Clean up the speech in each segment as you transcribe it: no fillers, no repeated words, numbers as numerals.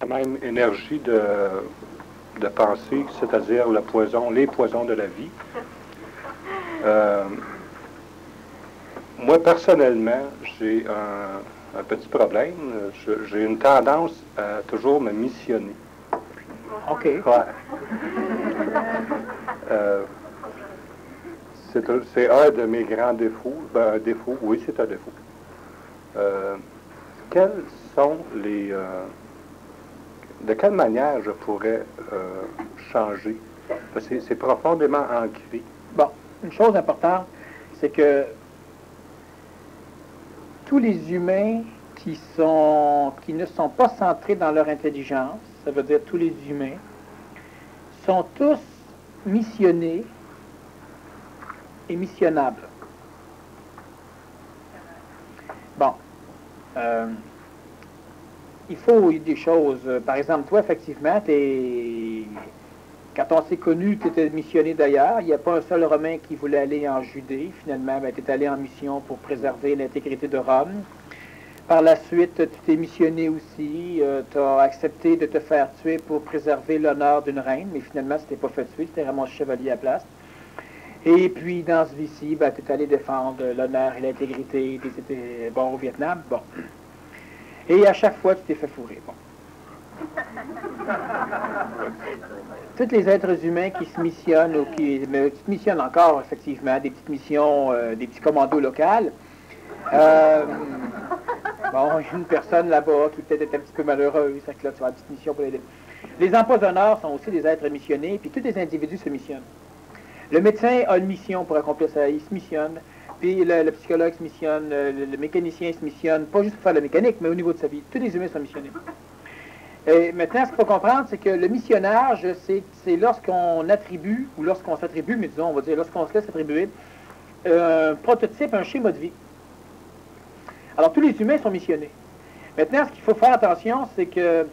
La même énergie de pensée, c'est-à-dire le poison, les poisons de la vie. Moi, personnellement, j'ai un petit problème. J'ai une tendance à toujours me missionner. OK. Ouais. C'est un de mes grands défauts. Ben, un défaut, oui, c'est un défaut. Quels sont les... de quelle manière je pourrais changer? Parce que c'est profondément ancré. Bon, une chose importante, c'est que tous les humains qui ne sont pas centrés dans leur intelligence, ça veut dire tous les humains, sont tous missionnés et missionnables. Bon. Il faut des choses. Par exemple, toi, effectivement, quand on s'est connu, tu étais missionné d'ailleurs. Il n'y a pas un seul Romain qui voulait aller en Judée. Finalement, tu es allé en mission pour préserver l'intégrité de Rome. Par la suite, tu t'es missionné aussi. Tu as accepté de te faire tuer pour préserver l'honneur d'une reine. Mais finalement, tu t'es pas fait tuer. Tu t'es ramassé chevalier à la place. Et puis, dans ce vie-ci, tu es allé défendre l'honneur et l'intégrité. Tu étais bon au Vietnam. Bon. Et à chaque fois, tu t'es fait fourrer. Bon. Tous les êtres humains qui se missionnent ou qui se missionnent encore, effectivement, des petites missions, des petits commandos locaux. Bon, il y a une personne là-bas qui peut-être est un petit peu malheureuse, c'est que là, tu as une petite mission pour l'aider. Les empoisonneurs sont aussi des êtres missionnés, puis tous les individus se missionnent. Le médecin a une mission pour accomplir ça, il se missionne. Puis le psychologue se missionne, le mécanicien se missionne, pas juste pour faire la mécanique, mais au niveau de sa vie. Tous les humains sont missionnés. Et maintenant, ce qu'il faut comprendre, c'est que le missionnage, c'est lorsqu'on attribue, ou lorsqu'on s'attribue, mais disons, on va dire, lorsqu'on se laisse attribuer, un prototype, un schéma de vie. Alors, tous les humains sont missionnés. Maintenant, ce qu'il faut faire attention, c'est que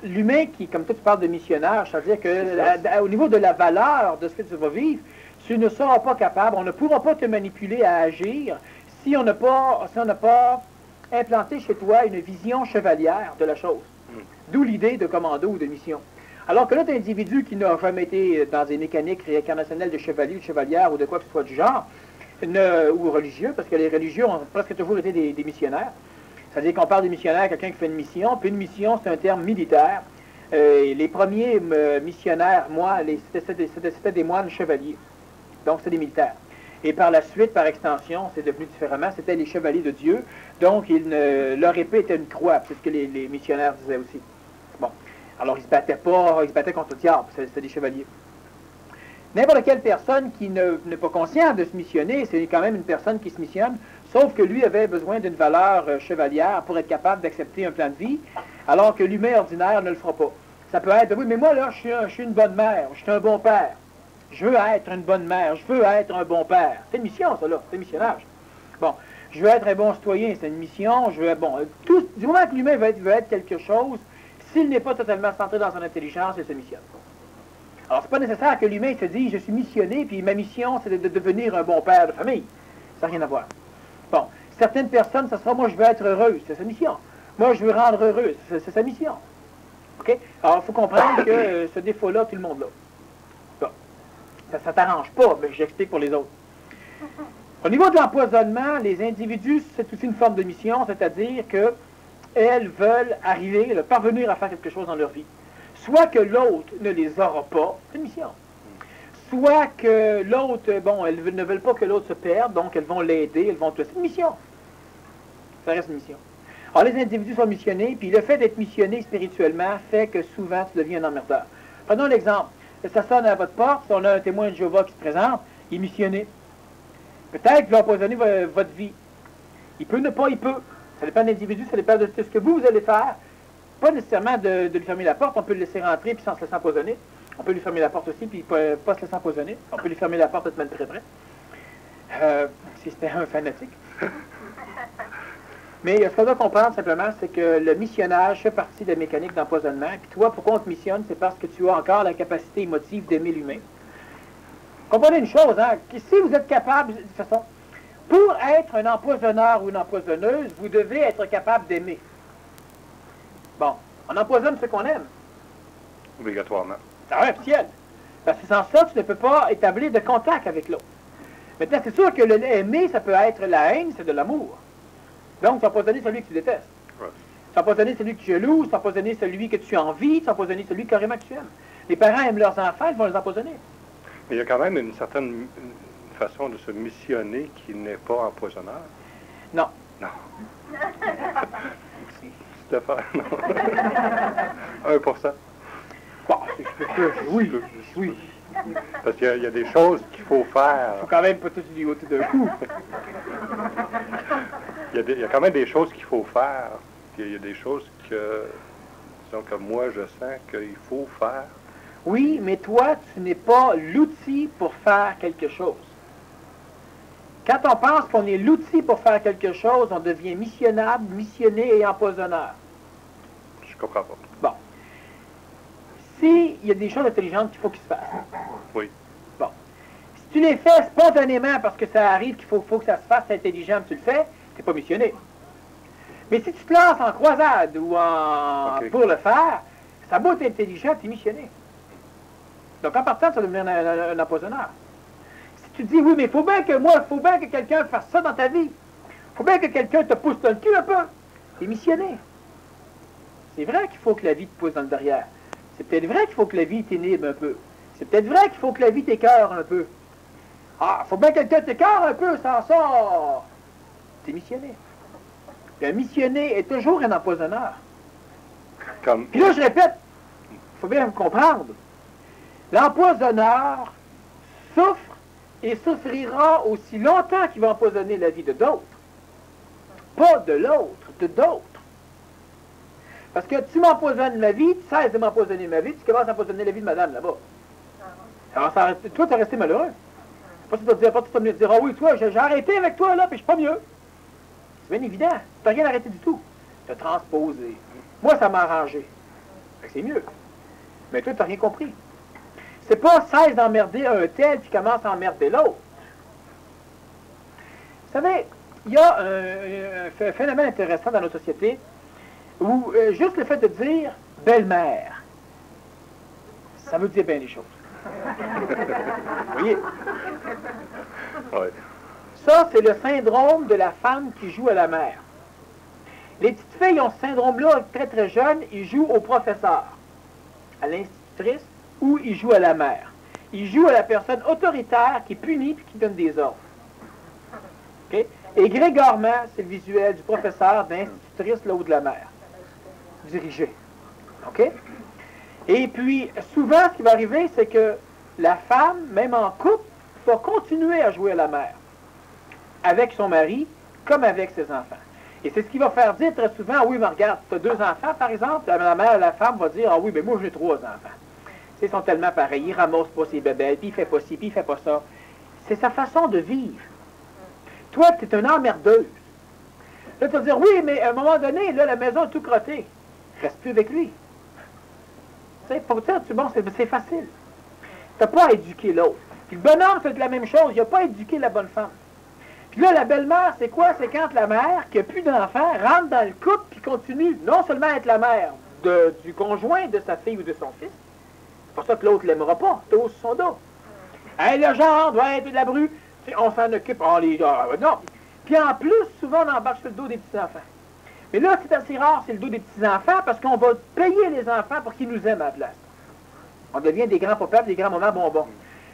l'humain qui, comme toi, tu parles de missionnaire, ça veut dire qu'au niveau de la valeur de ce que tu vas vivre, tu ne seras pas capable, on ne pourra pas te manipuler à agir si on n'a pas implanté chez toi une vision chevalière de la chose. D'où l'idée de commando ou de mission. Alors que l'autre individu qui n'a jamais été dans des mécaniques réincarnationnelles de chevalier ou de chevalière ou de quoi que ce soit du genre, ou religieux, parce que les religieux ont presque toujours été des missionnaires. C'est-à-dire qu'on parle des missionnaires, quelqu'un qui fait une mission, puis une mission, c'est un terme militaire. Les premiers missionnaires, c'était des moines chevaliers. Donc, c'est des militaires. Et par la suite, par extension, c'est devenu différemment, c'était les chevaliers de Dieu. Donc, leur épée était une croix, c'est ce que les missionnaires disaient aussi. Bon. Alors, ils se battaient pas, ils se battaient contre le diable, c'était des chevaliers. N'importe quelle personne qui n'est pas consciente de se missionner, c'est quand même une personne qui se missionne, sauf que lui avait besoin d'une valeur chevalière pour être capable d'accepter un plan de vie, alors que l'humain ordinaire ne le fera pas. Ça peut être, oui, mais moi, là, je suis une bonne mère, je suis un bon père. Je veux être une bonne mère, je veux être un bon père. C'est une mission, ça, là, c'est un missionnage. Bon, je veux être un bon citoyen, c'est une mission, je veux être, bon, du moment que l'humain veut être quelque chose, s'il n'est pas totalement centré dans son intelligence, il se missionne. Alors, c'est pas nécessaire que l'humain se dise, je suis missionné, puis ma mission, c'est de devenir un bon père de famille. Ça n'a rien à voir. Bon, certaines personnes, ça sera, moi, je veux être heureuse, c'est sa mission. Moi, je veux rendre heureuse, c'est sa mission. OK? Alors, il faut comprendre que ce défaut-là, tout le monde l'a. Ça ne t'arrange pas, mais j'explique pour les autres. Au niveau de l'empoisonnement, les individus, c'est aussi une forme de mission, c'est-à-dire qu'elles veulent arriver, parvenir à faire quelque chose dans leur vie. Soit que l'autre ne les aura pas, c'est une mission. Soit que l'autre, bon, elles ne veulent pas que l'autre se perde, donc elles vont l'aider, elles vont tout. C'est une mission. Ça reste une mission. Alors, les individus sont missionnés, puis le fait d'être missionné spirituellement fait que souvent, tu deviens un emmerdeur. Prenons l'exemple. Ça sonne à votre porte, si on a un témoin de Jéhovah qui se présente, il est missionné. Peut-être qu'il va empoisonner votre vie. Il peut, ne pas, il peut. Ça dépend de l'individu, ça dépend de ce que vous allez faire. Pas nécessairement de lui fermer la porte, on peut le laisser rentrer puis sans se laisser empoisonner. On peut lui fermer la porte aussi puis pas se laisser empoisonner. On peut lui fermer la porte et se mettre très près. Si c'était un fanatique. Mais ce qu'on doit comprendre simplement, c'est que le missionnage fait partie de la mécanique d'empoisonnement. Puis toi, pourquoi on te missionne, c'est parce que tu as encore la capacité émotive d'aimer l'humain. Comprenez une chose, hein? Si vous êtes capable, de toute façon, pour être un empoisonneur ou une empoisonneuse, vous devez être capable d'aimer. Bon. On empoisonne ce qu'on aime. Obligatoirement. C'est un ciel. Parce que sans ça, tu ne peux pas établir de contact avec l'autre. Maintenant, c'est sûr que le aimer, ça peut être la haine, c'est de l'amour. Donc, tu vas empoisonner celui que tu détestes. Ouais. Tu vas empoisonner celui que tu es jaloux, tu vas empoisonner celui que tu envies, tu vas empoisonner celui carrément que tu aimes. Les parents aiment leurs enfants, ils vont les empoisonner. Mais il y a quand même une certaine façon de se missionner qui n'est pas empoisonneur. Non. Non. Stéphane, non. 1%. Bon, oui, oui. Parce qu'il y a des choses qu'il faut faire. Il faut quand même pas tout lui ôter d'un coup. Il y a quand même des choses qu'il faut faire. Il y a des choses disons que moi, je sens qu'il faut faire. Oui, mais toi, tu n'es pas l'outil pour faire quelque chose. Quand on pense qu'on est l'outil pour faire quelque chose, on devient missionnable, missionné et empoisonneur. Je comprends pas. Bon. S'il y a des choses intelligentes qu'il faut qu'ils se fassent. Oui. Bon. Si tu les fais spontanément parce que ça arrive qu'il faut que ça se fasse intelligent, tu le fais, tu n'es pas missionné. Mais si tu te lances en croisade ou pour le faire, ça doit être intelligent, tu es missionné. Donc en partant, tu vas devenir un empoisonneur. Si tu dis, oui, mais il faut bien que quelqu'un fasse ça dans ta vie. Il faut bien que quelqu'un te pousse dans le cul un peu. Tu es missionné. C'est vrai qu'il faut que la vie te pousse dans le derrière. C'est peut-être vrai qu'il faut que la vie t'énime un peu. C'est peut-être vrai qu'il faut que la vie t'écœure un peu. Ah, il faut bien que quelqu'un t'écœure un peu, sans ça. Tu es missionné. Un missionné est toujours un empoisonneur. Puis là, je répète, il faut bien me comprendre. L'empoisonneur souffre et souffrira aussi longtemps qu'il va empoisonner la vie de d'autres. Pas de l'autre, de d'autres. Parce que tu m'empoisonnes ma vie, tu cesses de m'empoisonner ma vie, tu commences à empoisonner la vie de madame là-bas. Alors, toi, tu vas rester malheureux. Pas tu vas te dire, pas tu vas me dire, ah oui, toi, j'ai arrêté avec toi là, puis je suis pas mieux. C'est bien évident. Tu n'as rien arrêté du tout. Tu as transposé. Moi, ça m'a arrangé. C'est mieux. Mais toi, tu n'as rien compris. C'est pas cesse d'emmerder un tel puis commence à emmerder l'autre. Vous savez, il y a un phénomène intéressant dans notre société où juste le fait de dire belle-mère, ça veut dire bien les choses. Vous voyez? Oui. Ça, c'est le syndrome de la femme qui joue à la mère. Les petites filles ont ce syndrome-là très très jeunes, ils jouent au professeur, à l'institutrice, ou ils jouent à la mère. Ils jouent à la personne autoritaire qui punit et qui donne des ordres. Okay? Et grégoirement, c'est le visuel du professeur, d'institutrice, là, ou de la mère. Dirigé. OK? Et puis, souvent, ce qui va arriver, c'est que la femme, même en couple, va continuer à jouer à la mère. Avec son mari, comme avec ses enfants. Et c'est ce qui va faire dire très souvent, oui, mais regarde, tu as 2 enfants, par exemple, la mère, la femme va dire, ah oui, mais moi, j'ai 3 enfants. Ils sont tellement pareils, ils ramassent pas ses bébés, puis il fait pas ci, puis il fait pas ça. C'est sa façon de vivre. Toi, tu es une emmerdeuse. Là, tu vas dire, oui, mais à un moment donné, là, la maison est tout crottée. Reste plus avec lui. Tu sais, pour dire, bon, c'est facile. Tu n'as pas à éduquer l'autre. Puis le bonhomme fait la même chose, il n'a pas éduqué la bonne femme. Puis là, la belle-mère, c'est quoi? C'est quand la mère, qui n'a plus d'enfants, rentre dans le couple, puis continue non seulement à être la mère du conjoint de sa fille ou de son fils, c'est pour ça que l'autre ne l'aimera pas, t'es au son dos. Hey, le genre doit être de la bru, on s'en occupe, non. Puis en plus, souvent, on embarque sur le dos des petits-enfants. Mais là, c'est assez rare, c'est le dos des petits-enfants, parce qu'on va payer les enfants pour qu'ils nous aiment à la place. On devient des grands papas, des grands mamans bonbons.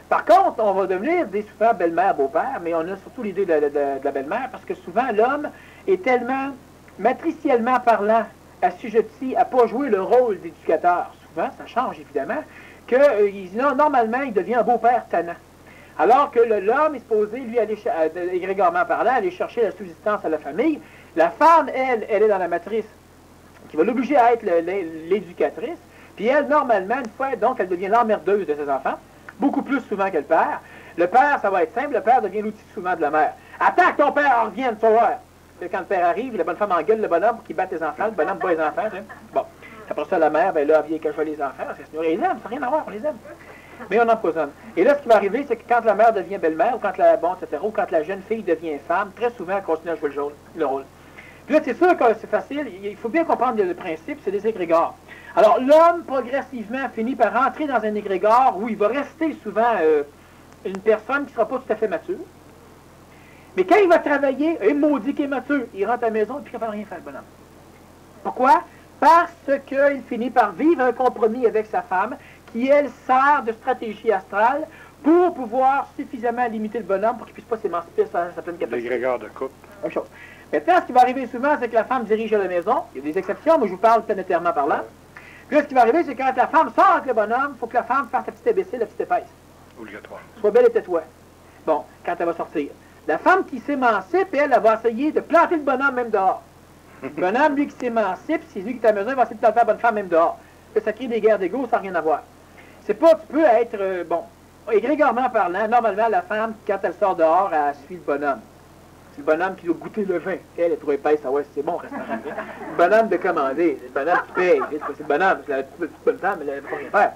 Par contre, on va devenir des super belle-mère, beau-père, mais on a surtout l'idée de la belle-mère, parce que souvent, l'homme est tellement, matriciellement parlant, assujetti à ne pas jouer le rôle d'éducateur. Souvent, ça change évidemment, que normalement, il devient un beau-père tannant. Alors que l'homme est supposé, lui, aller, grégoirement parlant, aller chercher la subsistance à la famille. La femme, elle est dans la matrice, qui va l'obliger à être l'éducatrice. Puis elle, normalement, une fois, donc, elle devient l'emmerdeuse de ses enfants, beaucoup plus souvent que le père. Le père, ça va être simple, le père devient l'outil souvent de la mère. Attends que ton père en revienne, tu vas voir. Quand le père arrive, la bonne femme engueule le bonhomme qui bat les enfants, le bonhomme bat les enfants. Tu sais. Bon. Après ça, la mère, ben là, elle vient cacher les enfants. Sinon, ils aiment, ça n'a rien à voir, on les aime. Mais on empoisonne. Et là, ce qui va arriver, c'est que quand la mère devient belle-mère, ou quand ou quand la jeune fille devient femme, très souvent, elle continue à jouer le rôle. Puis là, c'est sûr que c'est facile, il faut bien comprendre le principe, c'est des égrégores. Alors, l'homme, progressivement, finit par rentrer dans un égrégore où il va rester souvent une personne qui ne sera pas tout à fait mature. Mais quand il va travailler, il maudit qu'il est mature. Il rentre à la maison et puis il ne peut rien faire, le bonhomme. Pourquoi? Parce qu'il finit par vivre un compromis avec sa femme qui, elle, sert de stratégie astrale pour pouvoir suffisamment limiter le bonhomme pour qu'il ne puisse pas s'émanciper à sa pleine capacité. L'égrégore de couple. Même chose. Maintenant, ce qui va arriver souvent, c'est que la femme dirige la maison. Il y a des exceptions, mais je vous parle planétairement parlant. Puis là, ce qui va arriver, c'est que quand la femme sort avec le bonhomme, il faut que la femme fasse la petite imbécile, la petite épaisse. Obligatoire. Sois belle et tais-toi. Bon, quand elle va sortir. La femme qui s'émancipe, elle va essayer de planter le bonhomme même dehors. Le bonhomme, lui, qui s'émancipe, c'est lui qui est à la maison, il va essayer de planter la bonne femme même dehors. Là, ça crée des guerres d'ego, ça n'a rien à voir. C'est pas, tu peux être, bon, égrégorement parlant, normalement, la femme, quand elle sort dehors, elle suit le bonhomme. C'est le bonhomme qui doit goûter le vin. Elle est trop épaisse, ah ouais, c'est bon, restaurant. Le bonhomme de commander, c'est le bonhomme qui paye. C'est le bonhomme, c'est la petite bonne femme, elle ne peut rien faire.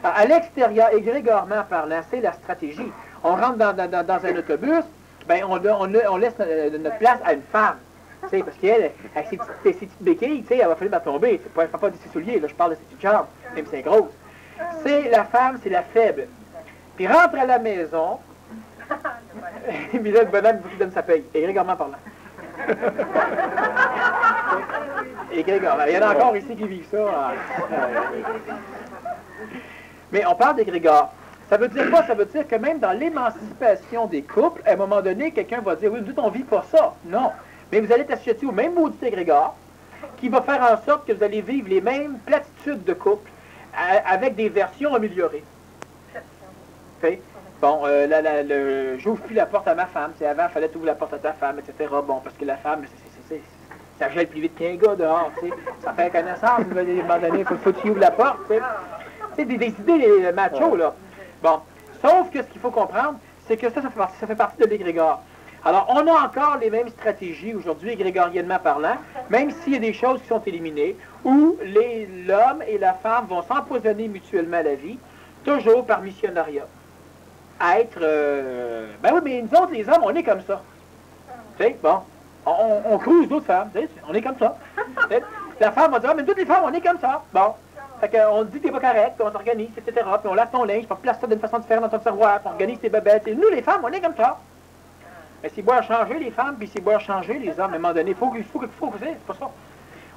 Alors, à l'extérieur, égrégorement parlant, c'est la stratégie. On rentre dans un autobus, ben on laisse notre place à une femme. T'sais, parce qu'elle, avec ses petites béquilles, elle va falloir tomber. Elle ne pas de ses souliers, là, je parle de ses petites jambes, même si c'est grosse. C'est la femme, c'est la faible. Puis rentre à la maison, et puis là, le bonhomme, il donne sa paye, égrégorement parlant. Égrégorement. Il y en a encore ici qui vivent ça. Mais on parle d'égrégore. Ça veut dire quoi? Ça veut dire que même dans l'émancipation des couples, à un moment donné, quelqu'un va dire, oui, nous, on ne vit pas ça. Non. Mais vous allez être associé au même maudit égrégore qui va faire en sorte que vous allez vivre les mêmes platitudes de couple avec des versions améliorées. Okay? Bon, j'ouvre plus la porte à ma femme. Avant, il fallait ouvrir la porte à ta femme, etc. Bon, parce que la femme, ça gèle plus vite qu'un gars dehors. T'sais. Ça fait connaissance. À un moment donné, il faut que tu ouvres la porte. C'est des idées les machos, là. Bon, sauf que ce qu'il faut comprendre, c'est que ça fait partie de l'égrégore. Alors, on a encore les mêmes stratégies aujourd'hui, égrégoriennement parlant, même s'il y a des choses qui sont éliminées, où l'homme et la femme vont s'empoisonner mutuellement la vie, toujours par missionnariat. Ben oui, mais nous autres, les hommes, on est comme ça. Tu sais, bon, on cruise d'autres femmes, on est comme ça. T'sais, la femme va dire, mais toutes les femmes, on est comme ça. Bon. Fait qu'on dit que t'es pas correct, puis on s'organise, etc. Puis on lave ton linge, puis on place ça d'une façon différente dans ton tiroir, puis on organise tes bébêtes. Et nous, les femmes, on est comme ça. Mais c'est beau changer les femmes, puis c'est beau changer les hommes. À un moment donné, il faut c'est pas ça.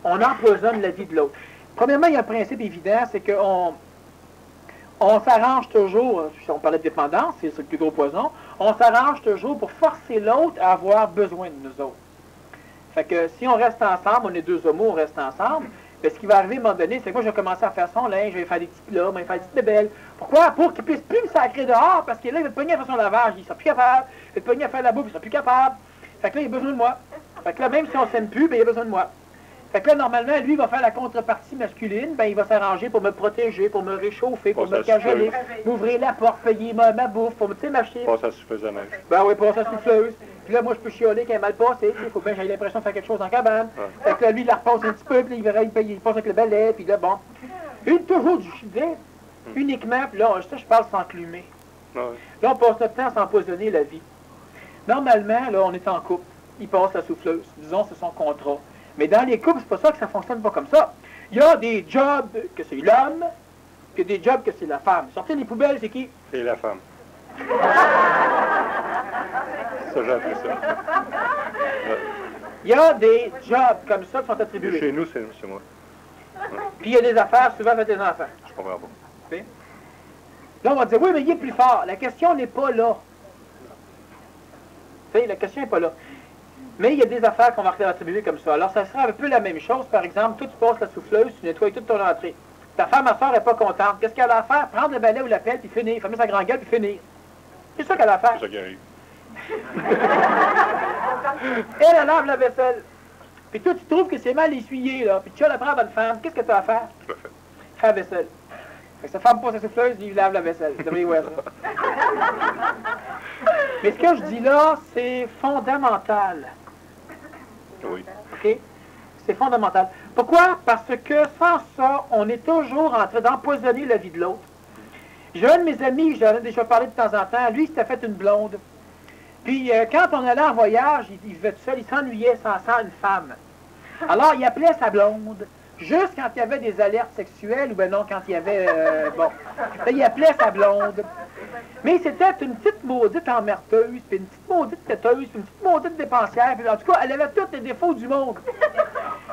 On empoisonne la vie de l'autre. Premièrement, il y a un principe évident, c'est qu'on s'arrange toujours, si on parlait de dépendance, c'est le plus gros poison, on s'arrange toujours pour forcer l'autre à avoir besoin de nous autres. Fait que si on reste ensemble, on est deux homos, on reste ensemble, mais ce qui va arriver à un moment donné, c'est que moi, je vais commencer à faire son linge, je vais faire des petits plats, je vais faire des petites bébelles. Pourquoi? Pour qu'il puisse plus me sacrer dehors, parce que là, il va te pogner à faire son lavage, il sera plus capable. Il va te pogner à faire la bouffe, il sera plus capable. Fait que là, il a besoin de moi. Fait que là, même si on s'aime plus, ben, il a besoin de moi. Fait que là, normalement, lui, il va faire la contrepartie masculine, ben, il va s'arranger pour me protéger, pour me réchauffer, pour me cajoler, m'ouvrir la porte, payer ma bouffe, pour me, tu sais, m'acheter. Pas sa souffleuse à neige. Ben oui, pas sa souffleuse. Puis là, moi, je peux chialer qu'elle est mal passée, il faut bien que j'ai l'impression de faire quelque chose en cabane. Fait que là, lui, il la repasse un petit peu, puis là, il passe avec le balai, puis là, bon. Toujours du chivet, uniquement, puis là, ça, je parle sans clumer. Là, on passe notre temps à s'empoisonner la vie. Normalement, là, on est en couple. Il passe la souffleuse. Disons, c'est son contrat. Mais dans les couples, c'est pas ça que ça fonctionne pas comme ça. Il y a des jobs que c'est l'homme, puis des jobs que c'est la femme. Sortir les poubelles, c'est qui? C'est la femme. Ça, j'ai appris ça. Il y a des jobs comme ça qui sont attribués. Chez nous, c'est moi. Puis il y a des affaires souvent avec des enfants. Je comprends pas. Là, on va dire, oui, mais il est plus fort. La question n'est pas là. La question n'est pas là. Mais il y a des affaires qu'on va attribuer comme ça. Alors, ça sera un peu la même chose. Par exemple, toi, tu passes la souffleuse, tu nettoies toute ton entrée. Ta femme, ma soeur, n'est pas contente. Qu'est-ce qu'elle a à faire? Prendre le balai ou la pelle, puis finir. Fermer sa grande gueule, puis finir. C'est ça qu'elle a à faire. C'est ça qui arrive. Elle lave la vaisselle. Puis toi, tu trouves que c'est mal essuyé, là. Puis tu vas la prendre à une femme. Qu'est-ce que tu as à faire? Je le fais. Faire la vaisselle. Fait que sa femme passe la souffleuse, il lave la vaisselle. Vous devriez voir ça. Mais ce que je dis là, c'est fondamental. Oui. OK? C'est fondamental. Pourquoi? Parce que sans ça, on est toujours en train d'empoisonner la vie de l'autre. J'ai un de mes amis, j'en ai déjà parlé de temps en temps, lui, il s'était fait une blonde. Puis quand on allait en voyage, il vivait tout seul, il s'ennuyait sans une femme. Alors, il appelait sa blonde Juste quand il y avait des alertes sexuelles, ou ben non, quand il y avait... bon, là, il appelait sa blonde. Mais c'était une petite maudite emmerdeuse, puis une petite maudite têteuse, puis une petite maudite dépensière, puis en tout cas, elle avait tous les défauts du monde.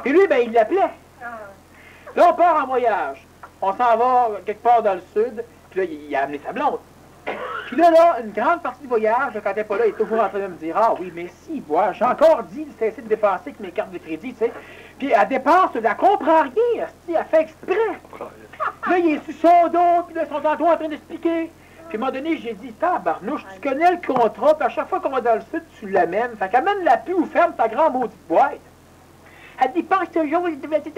Et lui, ben, il l'appelait. Là, on part en voyage. On s'en va quelque part dans le sud, puis là, il a amené sa blonde. Puis là, une grande partie du voyage, quand elle n'est pas là, il est toujours en train de me dire, ah oui, mais si, voilà, j'ai encore dit de cesser de dépenser avec mes cartes de crédit, tu sais. Puis elle dépense, elle comprend rien, elle fait exprès. Là, il est sur son dos, puis là, ils sont en train d'expliquer. Puis à un moment donné, j'ai dit, tabarnouche, tu connais le contrat, puis à chaque fois qu'on va dans le sud, tu l'amènes. Fait qu'amène-la plus ou ferme ta grande maudite boîte. Elle dit, pense toujours,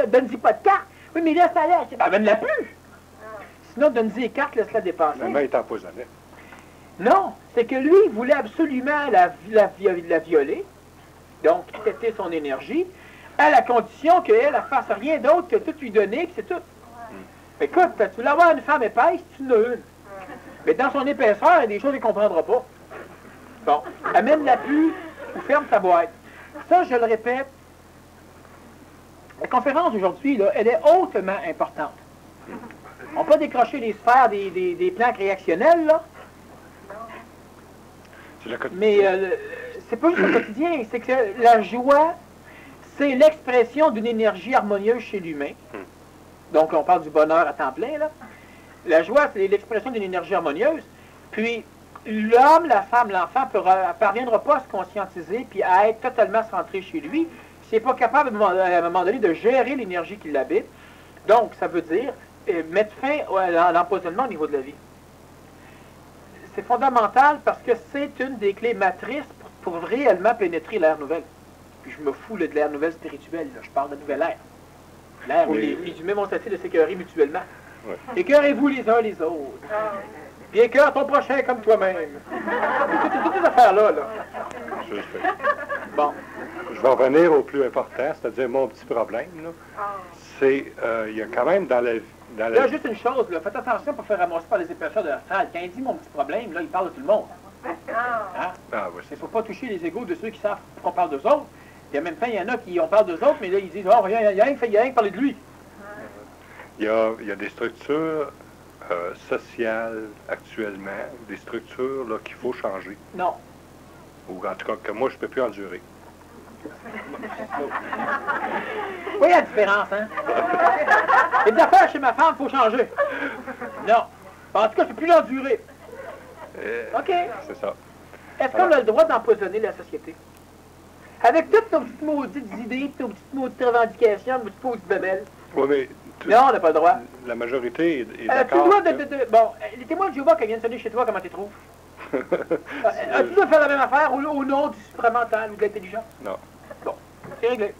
donne-y pas de carte. Oui, mais là, ça laisse. Ben, amène-la plus. Sinon, donne-y les cartes, laisse-la dépenser. La main est empoisonnée. Non, c'est que lui, il voulait absolument la violer, donc traiter son énergie, à la condition qu'elle ne fasse rien d'autre que tout lui donner, puis c'est tout. Écoute, tu voulais avoir une femme épaisse, tu en as une. Mais dans son épaisseur, il y a des choses qu'il ne comprendra pas. Bon, amène-la plus ou ferme ta boîte. Ça, je le répète, la conférence d'aujourd'hui, là, elle est hautement importante. On peut décrocher les sphères des plans réactionnels, là. Mais c'est pas juste le quotidien, c'est que la joie, c'est l'expression d'une énergie harmonieuse chez l'humain. Donc, on parle du bonheur à temps plein, là. La joie, c'est l'expression d'une énergie harmonieuse. Puis, l'homme, la femme, l'enfant ne parviendra pas à se conscientiser puis à être totalement centré chez lui s'il n'est pas capable, à un moment donné, de gérer l'énergie qui l'habite. Donc, ça veut dire mettre fin à l'empoisonnement au niveau de la vie. C'est fondamental parce que c'est une des clés matrices pour réellement pénétrer l'ère nouvelle. Puis je me fous là, de l'ère nouvelle spirituelle, là. Je parle de nouvelle ère. L'ère où les humains vont cesser de s'écœurer mutuellement. Ouais. Écœurez-vous les uns les autres. Puis écœure ton prochain comme toi-même. Toutes ces affaires-là. Là. Bon. Je vais revenir au plus important, c'est-à-dire mon petit problème. C'est, il y a quand même dans la vie. Là, juste une chose, là, faites attention pour faire ramasser par les épaisseurs de la salle. Quand il dit mon petit problème, là, il parle de tout le monde. Hein? Ah, oui, il ne faut pas toucher les égos de ceux qui savent qu'on parle d'eux autres. Et en même temps, il y en a qui on parle d'eux autres, mais là, ils disent, oh, il y a rien que parler de lui. Il y a des structures sociales actuellement, des structures là, qu'il faut changer. Non. Ou en tout cas, que moi, je ne peux plus endurer. Oui, il y a la différence, hein? Les affaires chez ma femme, il faut changer. Non. En tout cas, je ne peux plus l'endurer. OK. C'est ça. Est-ce qu'on a le droit d'empoisonner la société? Avec toutes nos petites maudites idées, nos petites maudites revendications, nos petites maudites bébelles. Oui, mais... Non, on n'a pas le droit. La majorité est d'accord. Tu dois bon, les témoins de Jéhovah qui viennent sonner chez toi, comment tu trouves? Tu dois faire la même affaire au nom du supramental ou de l'intelligence? Non. Bon, c'est réglé.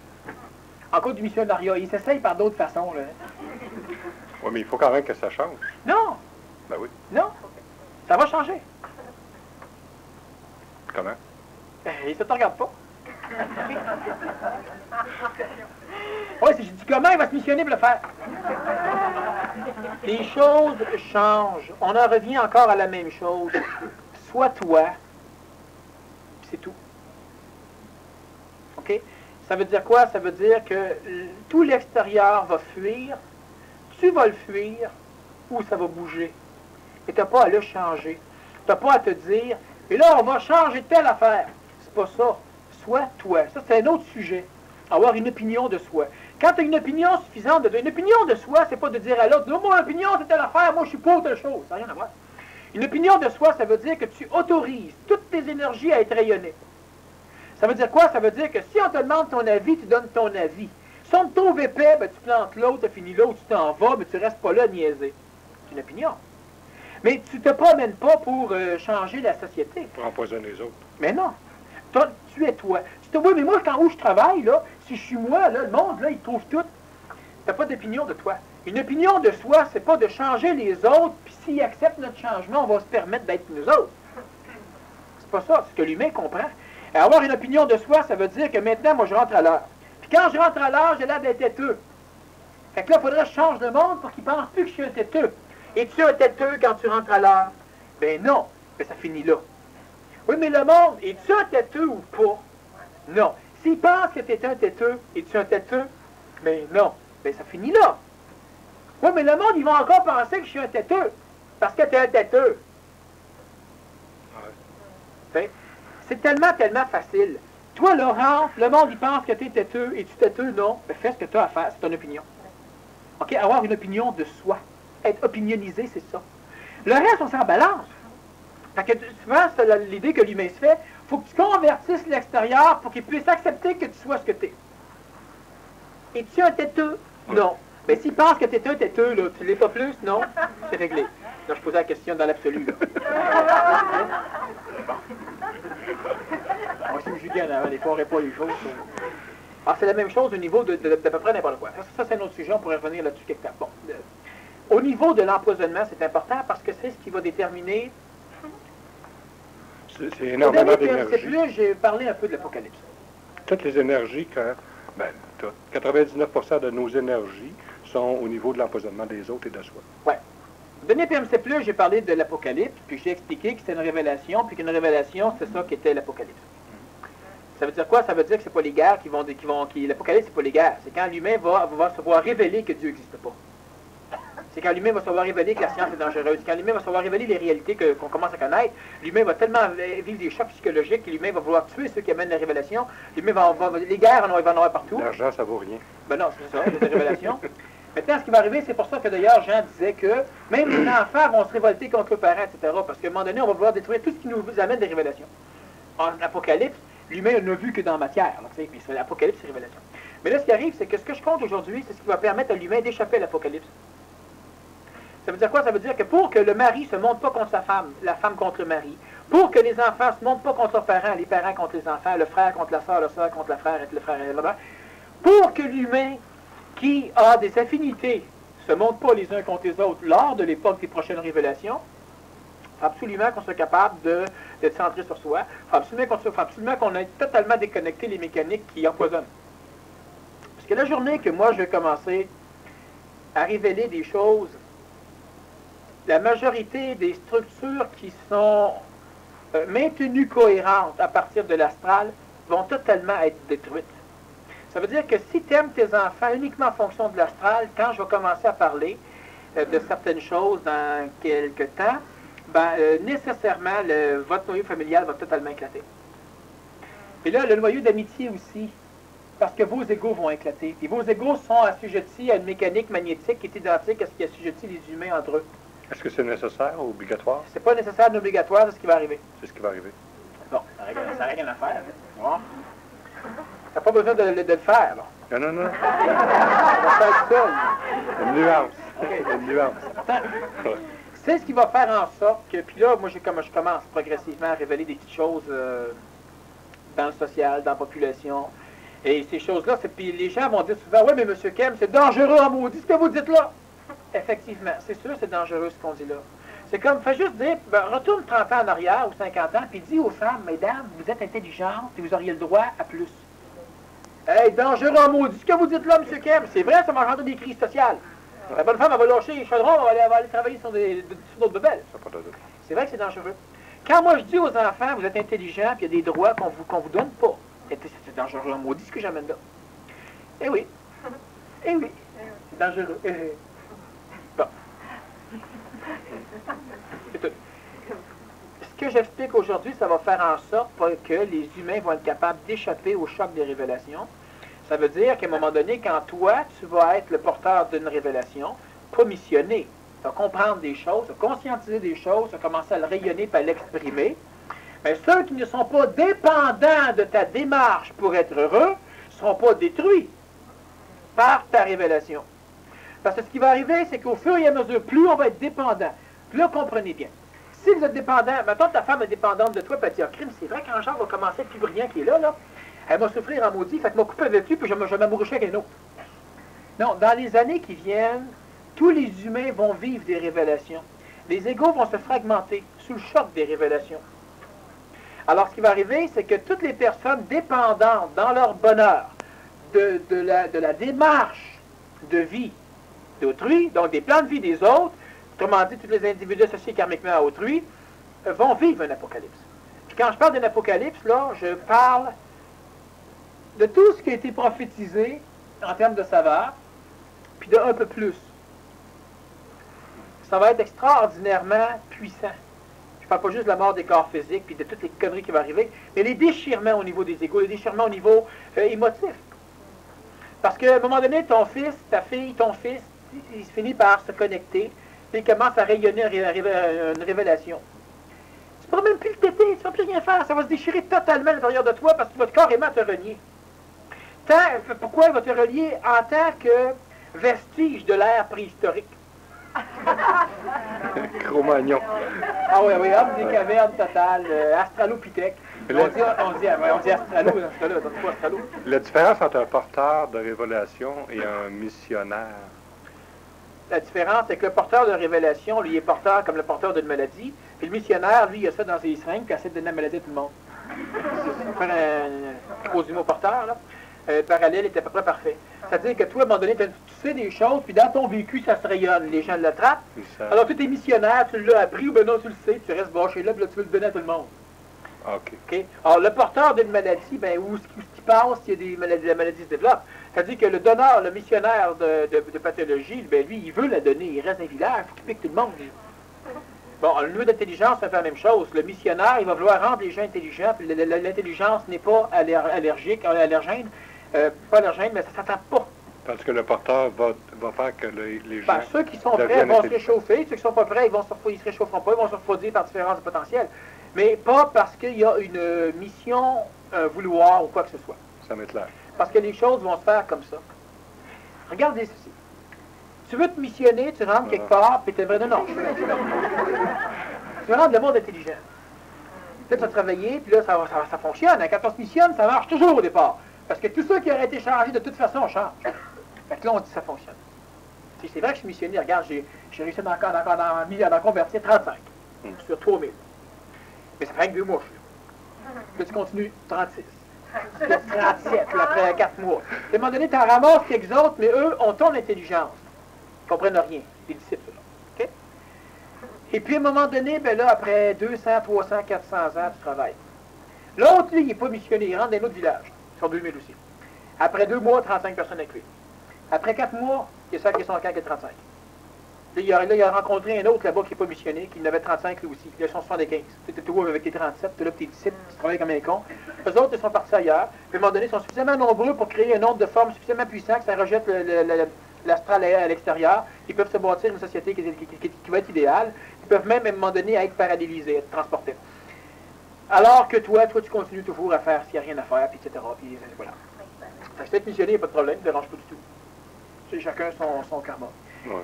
En cause du missionnariat, ils s'essayent par d'autres façons, là. Oui, mais il faut quand même que ça change. Non! Ben oui. Non! Ça va changer. Comment? Ils ne te regardent pas. Oui, si je dis comment, il va se missionner pour le faire. Les choses changent. On en revient encore à la même chose. Sois toi, c'est tout. OK? Ça veut dire quoi? Ça veut dire que tout l'extérieur va fuir, tu vas le fuir, ou ça va bouger. Et tu n'as pas à le changer. Tu n'as pas à te dire, et là, on va changer telle affaire. C'est pas ça. Sois toi. Ça, c'est un autre sujet. Avoir une opinion de soi. Quand tu as une opinion suffisante, une opinion de soi, c'est pas de dire à l'autre, non, mon opinion, c'est telle affaire, moi, je suis pour telle chose. Ça n'a rien à voir. Une opinion de soi, ça veut dire que tu autorises toutes tes énergies à être rayonnées. Ça veut dire quoi? Ça veut dire que si on te demande ton avis, tu donnes ton avis. Si on te trouve épais, ben, tu plantes l'autre, tu finis l'autre, tu t'en vas, mais tu restes pas là à niaiser. C'est une opinion. Mais tu te promènes pas pour changer la société. Pour empoisonner les autres. Mais non. Toi, tu es toi. Tu te vois, mais moi, quand où je travaille, là, si je suis moi, là, le monde, là, il trouve tout. T'as pas d'opinion de toi. Une opinion de soi, c'est pas de changer les autres, puis s'ils acceptent notre changement, on va se permettre d'être nous autres. C'est pas ça, c'est ce que l'humain comprend. Et avoir une opinion de soi, ça veut dire que maintenant, moi, je rentre à l'heure. Puis quand je rentre à l'heure, j'ai l'air d'être têteux. Fait que là, il faudrait que je change de monde pour qu'ils pensent plus que je suis un têteux. Es-tu un têteux quand tu rentres à l'heure? Ben non, mais ça finit là. Oui, mais le monde, es-tu un têteux ou pas? Non. S'ils pensent que tu es un têteux, es-tu un têteux? Ben non. bien, ça finit là. Oui, mais le monde, ils vont encore penser que je suis un têteux. Parce que tu es un têteux. Ouais. C'est tellement, tellement facile. Toi, Laurent, le monde, il pense que tu es têteux. Es-tu têteux? Non. Ben, fais ce que tu as à faire. C'est ton opinion. OK? Avoir une opinion de soi. Être opinionnisé, c'est ça. Le reste, on s'en balance. Fait que souvent, c'est l'idée que l'humain se fait. Il faut que tu convertisses l'extérieur pour qu'il puisse accepter que tu sois ce que tu es. Es-tu un têteux? Non. Mais s'il pense que tu es un têteux, là, tu ne l'es pas plus? Non. C'est réglé. Là, je posais la question dans l'absolu. On va se juger en avant, des fois, on répond les choses. Alors, c'est la même chose au niveau de peu près n'importe quoi. Ça, c'est un autre sujet, on pourrait revenir là-dessus quelque temps. Bon. Au niveau de l'empoisonnement, c'est important parce que c'est ce qui va déterminer... C'est énormément d'énergie. J'ai parlé un peu de l'Apocalypse. Toutes les énergies, toutes, 99% de nos énergies sont au niveau de l'empoisonnement des autres et de soi. Oui. Dernier PMC+, j'ai parlé de l'Apocalypse, puis j'ai expliqué que c'était une révélation, puis qu'une révélation, c'est ça qu'était l'Apocalypse. Ça veut dire quoi? Ça veut dire que c'est pas les guerres l'Apocalypse, c'est pas les guerres. C'est quand l'humain va se voir révéler que Dieu n'existe pas. C'est quand l'humain va se voir révéler que la science est dangereuse. Quand l'humain va se voir révéler les réalités qu'on commence à connaître, l'humain va tellement vivre des chocs psychologiques que l'humain va vouloir tuer ceux qui amènent la révélation. L'humain les guerres, il va en avoir partout. L'argent, ça vaut rien. Ben non, c'est ça, c'est des révélations. Maintenant, ce qui va arriver, c'est pour ça que d'ailleurs, Jean disait que même les enfants vont se révolter contre leurs parents, etc. Parce qu'à un moment donné, on va vouloir détruire tout ce qui nous amène des révélations. En Apocalypse, l'humain n'a vu que dans la matière. Mais c'est l'Apocalypse, c'est révélation. Mais là, ce qui arrive, c'est que ce que je compte aujourd'hui, c'est ce qui va permettre à l'humain d'échapper à l'Apocalypse. Ça veut dire quoi? Ça veut dire que pour que le mari se monte pas contre sa femme, la femme contre le mari, pour que les enfants se montent pas contre leurs parents, les parents contre les enfants, le frère contre la sœur contre le frère, pour que l'humain qui a des affinités se montent pas les uns contre les autres lors de l'époque des prochaines révélations, il faut absolument qu'on soit capable d'être centré sur soi, il faut absolument qu'on ait totalement déconnecté les mécaniques qui empoisonnent. Parce que la journée que moi je vais commencer à révéler des choses, la majorité des structures qui sont maintenues cohérentes à partir de l'astral vont totalement être détruites. Ça veut dire que si tu aimes tes enfants uniquement en fonction de l'astral, quand je vais commencer à parler de certaines choses dans quelques temps, nécessairement, votre noyau familial va totalement éclater. Et là, le noyau d'amitié aussi, parce que vos égos vont éclater. Et vos égos sont assujettis à une mécanique magnétique qui est identique à ce qui assujettit les humains entre eux. Est-ce que c'est nécessaire ou obligatoire? C'est pas nécessaire ou obligatoire, c'est ce qui va arriver. C'est ce qui va arriver. Bon, ça n'a rien à faire. Bon. T'as pas besoin de le faire, là. Non. On va faire seul. Une nuance. Okay. Une nuance. C'est ce qui va faire en sorte que, puis là, moi, je commence progressivement à révéler des petites choses dans le social, dans la population. Et ces choses-là, puis les gens vont dire souvent, oui, mais M. Kem, c'est dangereux en maudit ce que vous dites là. Effectivement, c'est sûr c'est dangereux ce qu'on dit là. C'est comme, fais juste dire, retourne 30 ans en arrière ou 50 ans, puis dis aux femmes, mesdames, vous êtes intelligentes et vous auriez le droit à plus. Hey, dangereux en maudit ce que vous dites là, M. Kem. C'est vrai, ça va engendrer des crises sociales. La bonne femme, elle va lâcher les chaudrons, elle va aller travailler sur d'autres bebelles. C'est vrai que c'est dangereux. Quand moi je dis aux enfants, vous êtes intelligents, puis il y a des droits qu'on vous donne pas, c'est dangereux en maudit ce que j'amène là. Eh oui. Eh oui. C'est dangereux. Bon. C'est tout. Ce que j'explique aujourd'hui, ça va faire en sorte que les humains vont être capables d'échapper au choc des révélations. Ça veut dire qu'à un moment donné, quand toi, tu vas être le porteur d'une révélation, pas missionné, tu vas comprendre des choses, tu vas conscientiser des choses, tu vas commencer à le rayonner et à l'exprimer, mais ceux qui ne sont pas dépendants de ta démarche pour être heureux ne seront pas détruits par ta révélation. Parce que ce qui va arriver, c'est qu'au fur et à mesure, plus on va être dépendant, plus là, comprenez bien. Si vous êtes dépendant, maintenant ta femme est dépendante de toi, puis elle dit, crime, c'est vrai qu'un genre va commencer à être plus brillant qui est là, elle va souffrir en maudit, fait que m'a coupé avec lui, puis je vais m'amouroucher avec un autre. Non, dans les années qui viennent, tous les humains vont vivre des révélations. Les égos vont se fragmenter sous le choc des révélations. Alors, ce qui va arriver, c'est que toutes les personnes dépendantes dans leur bonheur de la démarche de vie d'autrui, donc des plans de vie des autres, autrement dit, tous les individus associés karmiquement à autrui, vont vivre un apocalypse. Puis quand je parle d'un apocalypse, là, je parle de tout ce qui a été prophétisé en termes de saveur, puis de un peu plus. Ça va être extraordinairement puissant. Je ne parle pas juste de la mort des corps physiques, puis de toutes les conneries qui vont arriver, mais les déchirements au niveau des égos, les déchirements au niveau émotif. Parce qu'à un moment donné, ton fils, ta fille, ton fils, il finit par se connecter, puis il commence à rayonner une révélation. Tu ne pourras même plus le téter, tu ne vas plus rien faire, ça va se déchirer totalement à l'intérieur de toi parce que tu vas carrément te renier. Pourquoi il va te relier en tant que vestige de l'ère préhistorique? Cro-Magnon. Ah oui, oui, homme des cavernes totales, Australopithèque. On dit Astralo dans ce cas-là, c'est pas Astralo. La différence entre un porteur de révélation et un missionnaire. La différence, c'est que le porteur de révélation, lui, est porteur comme le porteur d'une maladie, puis le missionnaire, lui, il a ça dans ses seringues, puis il essaie de donner la maladie à tout le monde. Pour faire un gros porteur, là. Parallèle est à peu près parfait. C'est-à-dire que toi, à un moment donné, tu sais des choses, puis dans ton vécu, ça se rayonne. Les gens l'attrapent. Alors, tu es missionnaire, tu l'as appris, ou ben non, tu le sais, tu restes bâché là, puis là, tu veux le donner à tout le monde. OK. Okay? Alors, le porteur d'une maladie, ben, où ce qui passe, il y a des maladies, la maladie se développe. C'est-à-dire que le donneur, le missionnaire de pathologie, ben, lui, il veut la donner, il reste un village, il faut qu'il pique tout le monde. Bon, le niveau d'intelligence, c'est la même chose. Le missionnaire, il va vouloir rendre les gens intelligents, puis l'intelligence n'est pas allergène, pas allergène, mais ça ne s'attend pas. Parce que le porteur va faire que les gens... Ben, ceux qui sont prêts vont se réchauffer, ceux qui ne sont pas prêts, ils ne se réchaufferont pas, ils vont se refroidir par différence de potentiel. Mais pas parce qu'il y a une mission, un vouloir ou quoi que ce soit. Ça m'est clair. Parce que les choses vont se faire comme ça. Regardez ceci. Tu veux te missionner, tu rentres quelque part, puis tu aimerais... Non. Tu veux rendre le monde intelligent. Là, tu vas travailler, puis là, ça fonctionne. Quand on se missionne, ça marche toujours au départ. Parce que tous ceux qui auraient été changés, de toute façon, changent. Fait que là, on dit que ça fonctionne. C'est vrai que je suis missionné. Regarde, j'ai réussi à convertir 35 sur 3000. Mais ça fait que 2 mois, je suis là. Là, tu continues 36. 37, là, après 4 mois. À un moment donné, tu en ramasses quelques autres, mais eux ont ton intelligence. Ils ne comprennent rien. Les disciples, là. OK? Et puis, à un moment donné, ben là, après 200, 300, 400 ans, tu travailles. L'autre, lui, il n'est pas missionné. Il rentre dans un autre village. Sur 2000 aussi. Après 2 mois, 35 personnes avec lui. Après 4 mois, il y a ça qui est son camp qui est 35. Là, il a rencontré un autre là-bas qui n'est pas missionné, qui en avait 35 lui aussi. Ils sont 75. Tu étais toi avec tes 37, tu es là tes disciples, tu travailles comme un con. Eux autres, ils sont partis ailleurs. Puis à un moment donné, ils sont suffisamment nombreux pour créer un nombre de formes suffisamment puissant que ça rejette l'astral à l'extérieur. Ils peuvent se bâtir une société qui va être idéale. Ils peuvent même, à un moment donné, être parallélisés, être transportés. Alors que toi, tu continues toujours à faire s'il n'y a rien à faire, puis etc. Puis voilà. Fait que être missionné, il n'y a pas de problème, ne dérange pas du tout. C'est chacun son karma. Ouais.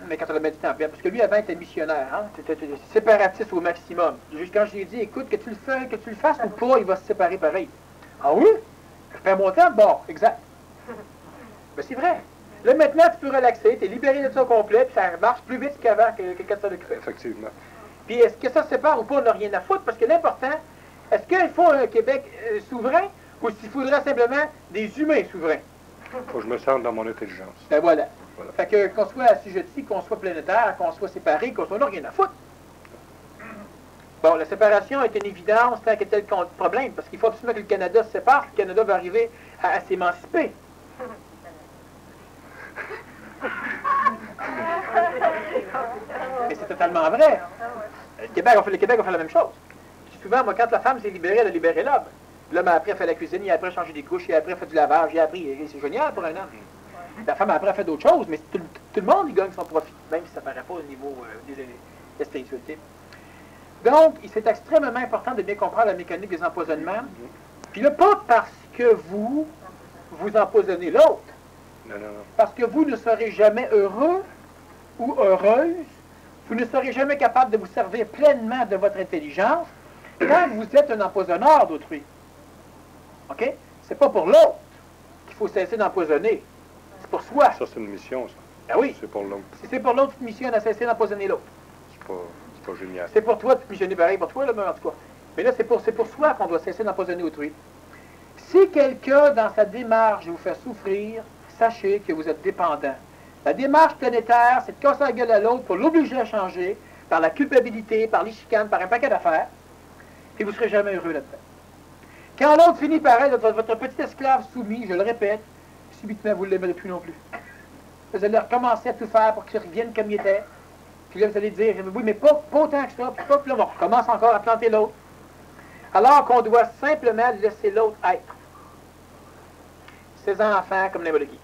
Mais quand on a mis du temps, parce que lui avant était missionnaire, hein, c'était séparatiste au maximum. Quand je lui ai dit, écoute, que tu le fasses ou pas, il va se séparer pareil. Ah oui? Je perds mon temps? Bon, exact. Mais c'est vrai. Là maintenant, tu peux relaxer, tu es libéré de ça au complet, puis ça marche plus vite qu'avant que quand ça le crée. Effectivement. Puis est-ce que ça se sépare ou pas, on n'a rien à foutre, parce que l'important, est-ce qu'il faut un Québec souverain, ou s'il faudrait simplement des humains souverains? Il faut que je me sente dans mon intelligence. Ben voilà. Fait que qu'on soit assujetti, qu'on soit planétaire, qu'on soit séparé, qu'on soit là, rien à foutre. Bon, la séparation est une évidence tant que tel problème, parce qu'il faut absolument que le Canada se sépare, que le Canada va arriver à s'émanciper. Mais c'est totalement vrai. Le Québec va faire la même chose. Souvent, moi, quand la femme s'est libérée, elle a libéré l'homme. L'homme, après, a fait la cuisine, il a après changé des couches, il a après fait du lavage, il a appris. C'est génial pour un homme. La femme, après, a fait d'autres choses, mais tout le monde, il gagne son profit, même si ça ne paraît pas au niveau de la spiritualité. Donc, c'est extrêmement important de bien comprendre la mécanique des empoisonnements. Puis là, pas parce que vous empoisonnez l'autre. Non. Parce que vous ne serez jamais heureux ou heureuse, vous ne serez jamais capable de vous servir pleinement de votre intelligence quand vous êtes un empoisonneur d'autrui. OK? C'est pas pour l'autre qu'il faut cesser d'empoisonner. C'est pour soi. Ça, c'est une mission, ça. Ah oui. C'est pour l'autre. Si c'est pour l'autre, tu te missionnes à cesser d'empoisonner l'autre. C'est pas génial. C'est pour toi, tu te missionnes pareil pour toi, là, mais en tout cas. Mais là, c'est pour soi qu'on doit cesser d'empoisonner autrui. Si quelqu'un, dans sa démarche, vous fait souffrir, sachez que vous êtes dépendant. La démarche planétaire, c'est de casser la gueule à l'autre pour l'obliger à changer, par la culpabilité, par les chicanes, par un paquet d'affaires, et vous ne serez jamais heureux là-dedans. Quand l'autre finit par être votre petit esclave soumis, je le répète, subitement, vous ne l'aimerez plus non plus. Vous allez recommencer à tout faire pour qu'ils reviennent comme ils étaient. Puis là, vous allez dire, oui, mais pas autant que ça. Puis là, on recommence encore à planter l'autre. Alors qu'on doit simplement laisser l'autre être. Ses enfants comme n'importe qui.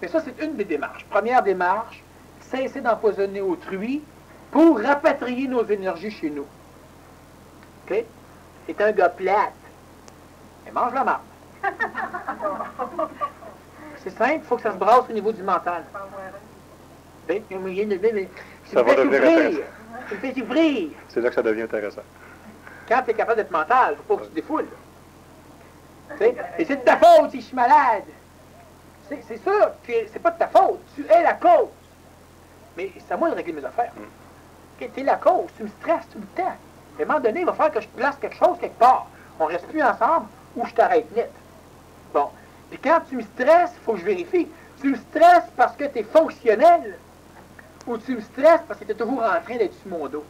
Mais ça, c'est une des démarches. Première démarche, cesser d'empoisonner autrui pour rapatrier nos énergies chez nous. OK? C'est un gars plate. Mais mange la marde. C'est simple, il faut que ça se brasse au niveau du mental. Ça va devenir intéressant. Ça me fait souffrir. C'est là que ça devient intéressant. Quand tu es capable d'être mental, il ne faut pas que tu te défoules. Et c'est de ta faute si je suis malade. C'est sûr, c'est pas de ta faute. Tu es la cause. Mais c'est à moi de régler mes affaires. Tu es la cause. Tu me stresses tout le temps. À un moment donné, il va falloir que je place quelque chose quelque part. On ne reste plus ensemble ou je t'arrête net. Bon. Puis quand tu me stresses, il faut que je vérifie. Tu me stresses parce que tu es fonctionnel ou tu me stresses parce que tu es toujours en train d'être sur mon dos.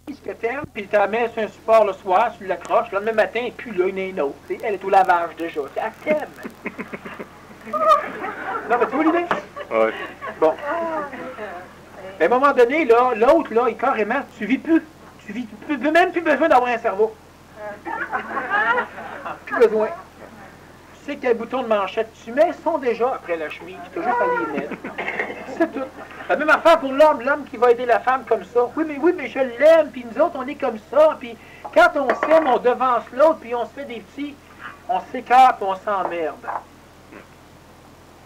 Ce que t'aimes, puis tu la mets sur un support le soir, tu l'accroches, le lendemain matin, et puis là, il y en a une autre. Elle est au lavage déjà. Elle t'aime. Non, mais tu vois l'idée? Oui. Bon. À un moment donné, là, l'autre, là, il carrément, tu vis plus. Tu n'as même plus besoin d'avoir un cerveau. Plus besoin. Tu sais quel bouton de manchette tu mets, ils sont déjà après la chemise. Tu as juste à les mettre. C'est tout. La même affaire pour l'homme qui va aider la femme comme ça. Oui, mais je l'aime, puis nous autres, on est comme ça. Puis quand on s'aime, on devance l'autre, puis on se fait des petits... On s'écarte, puis on s'emmerde.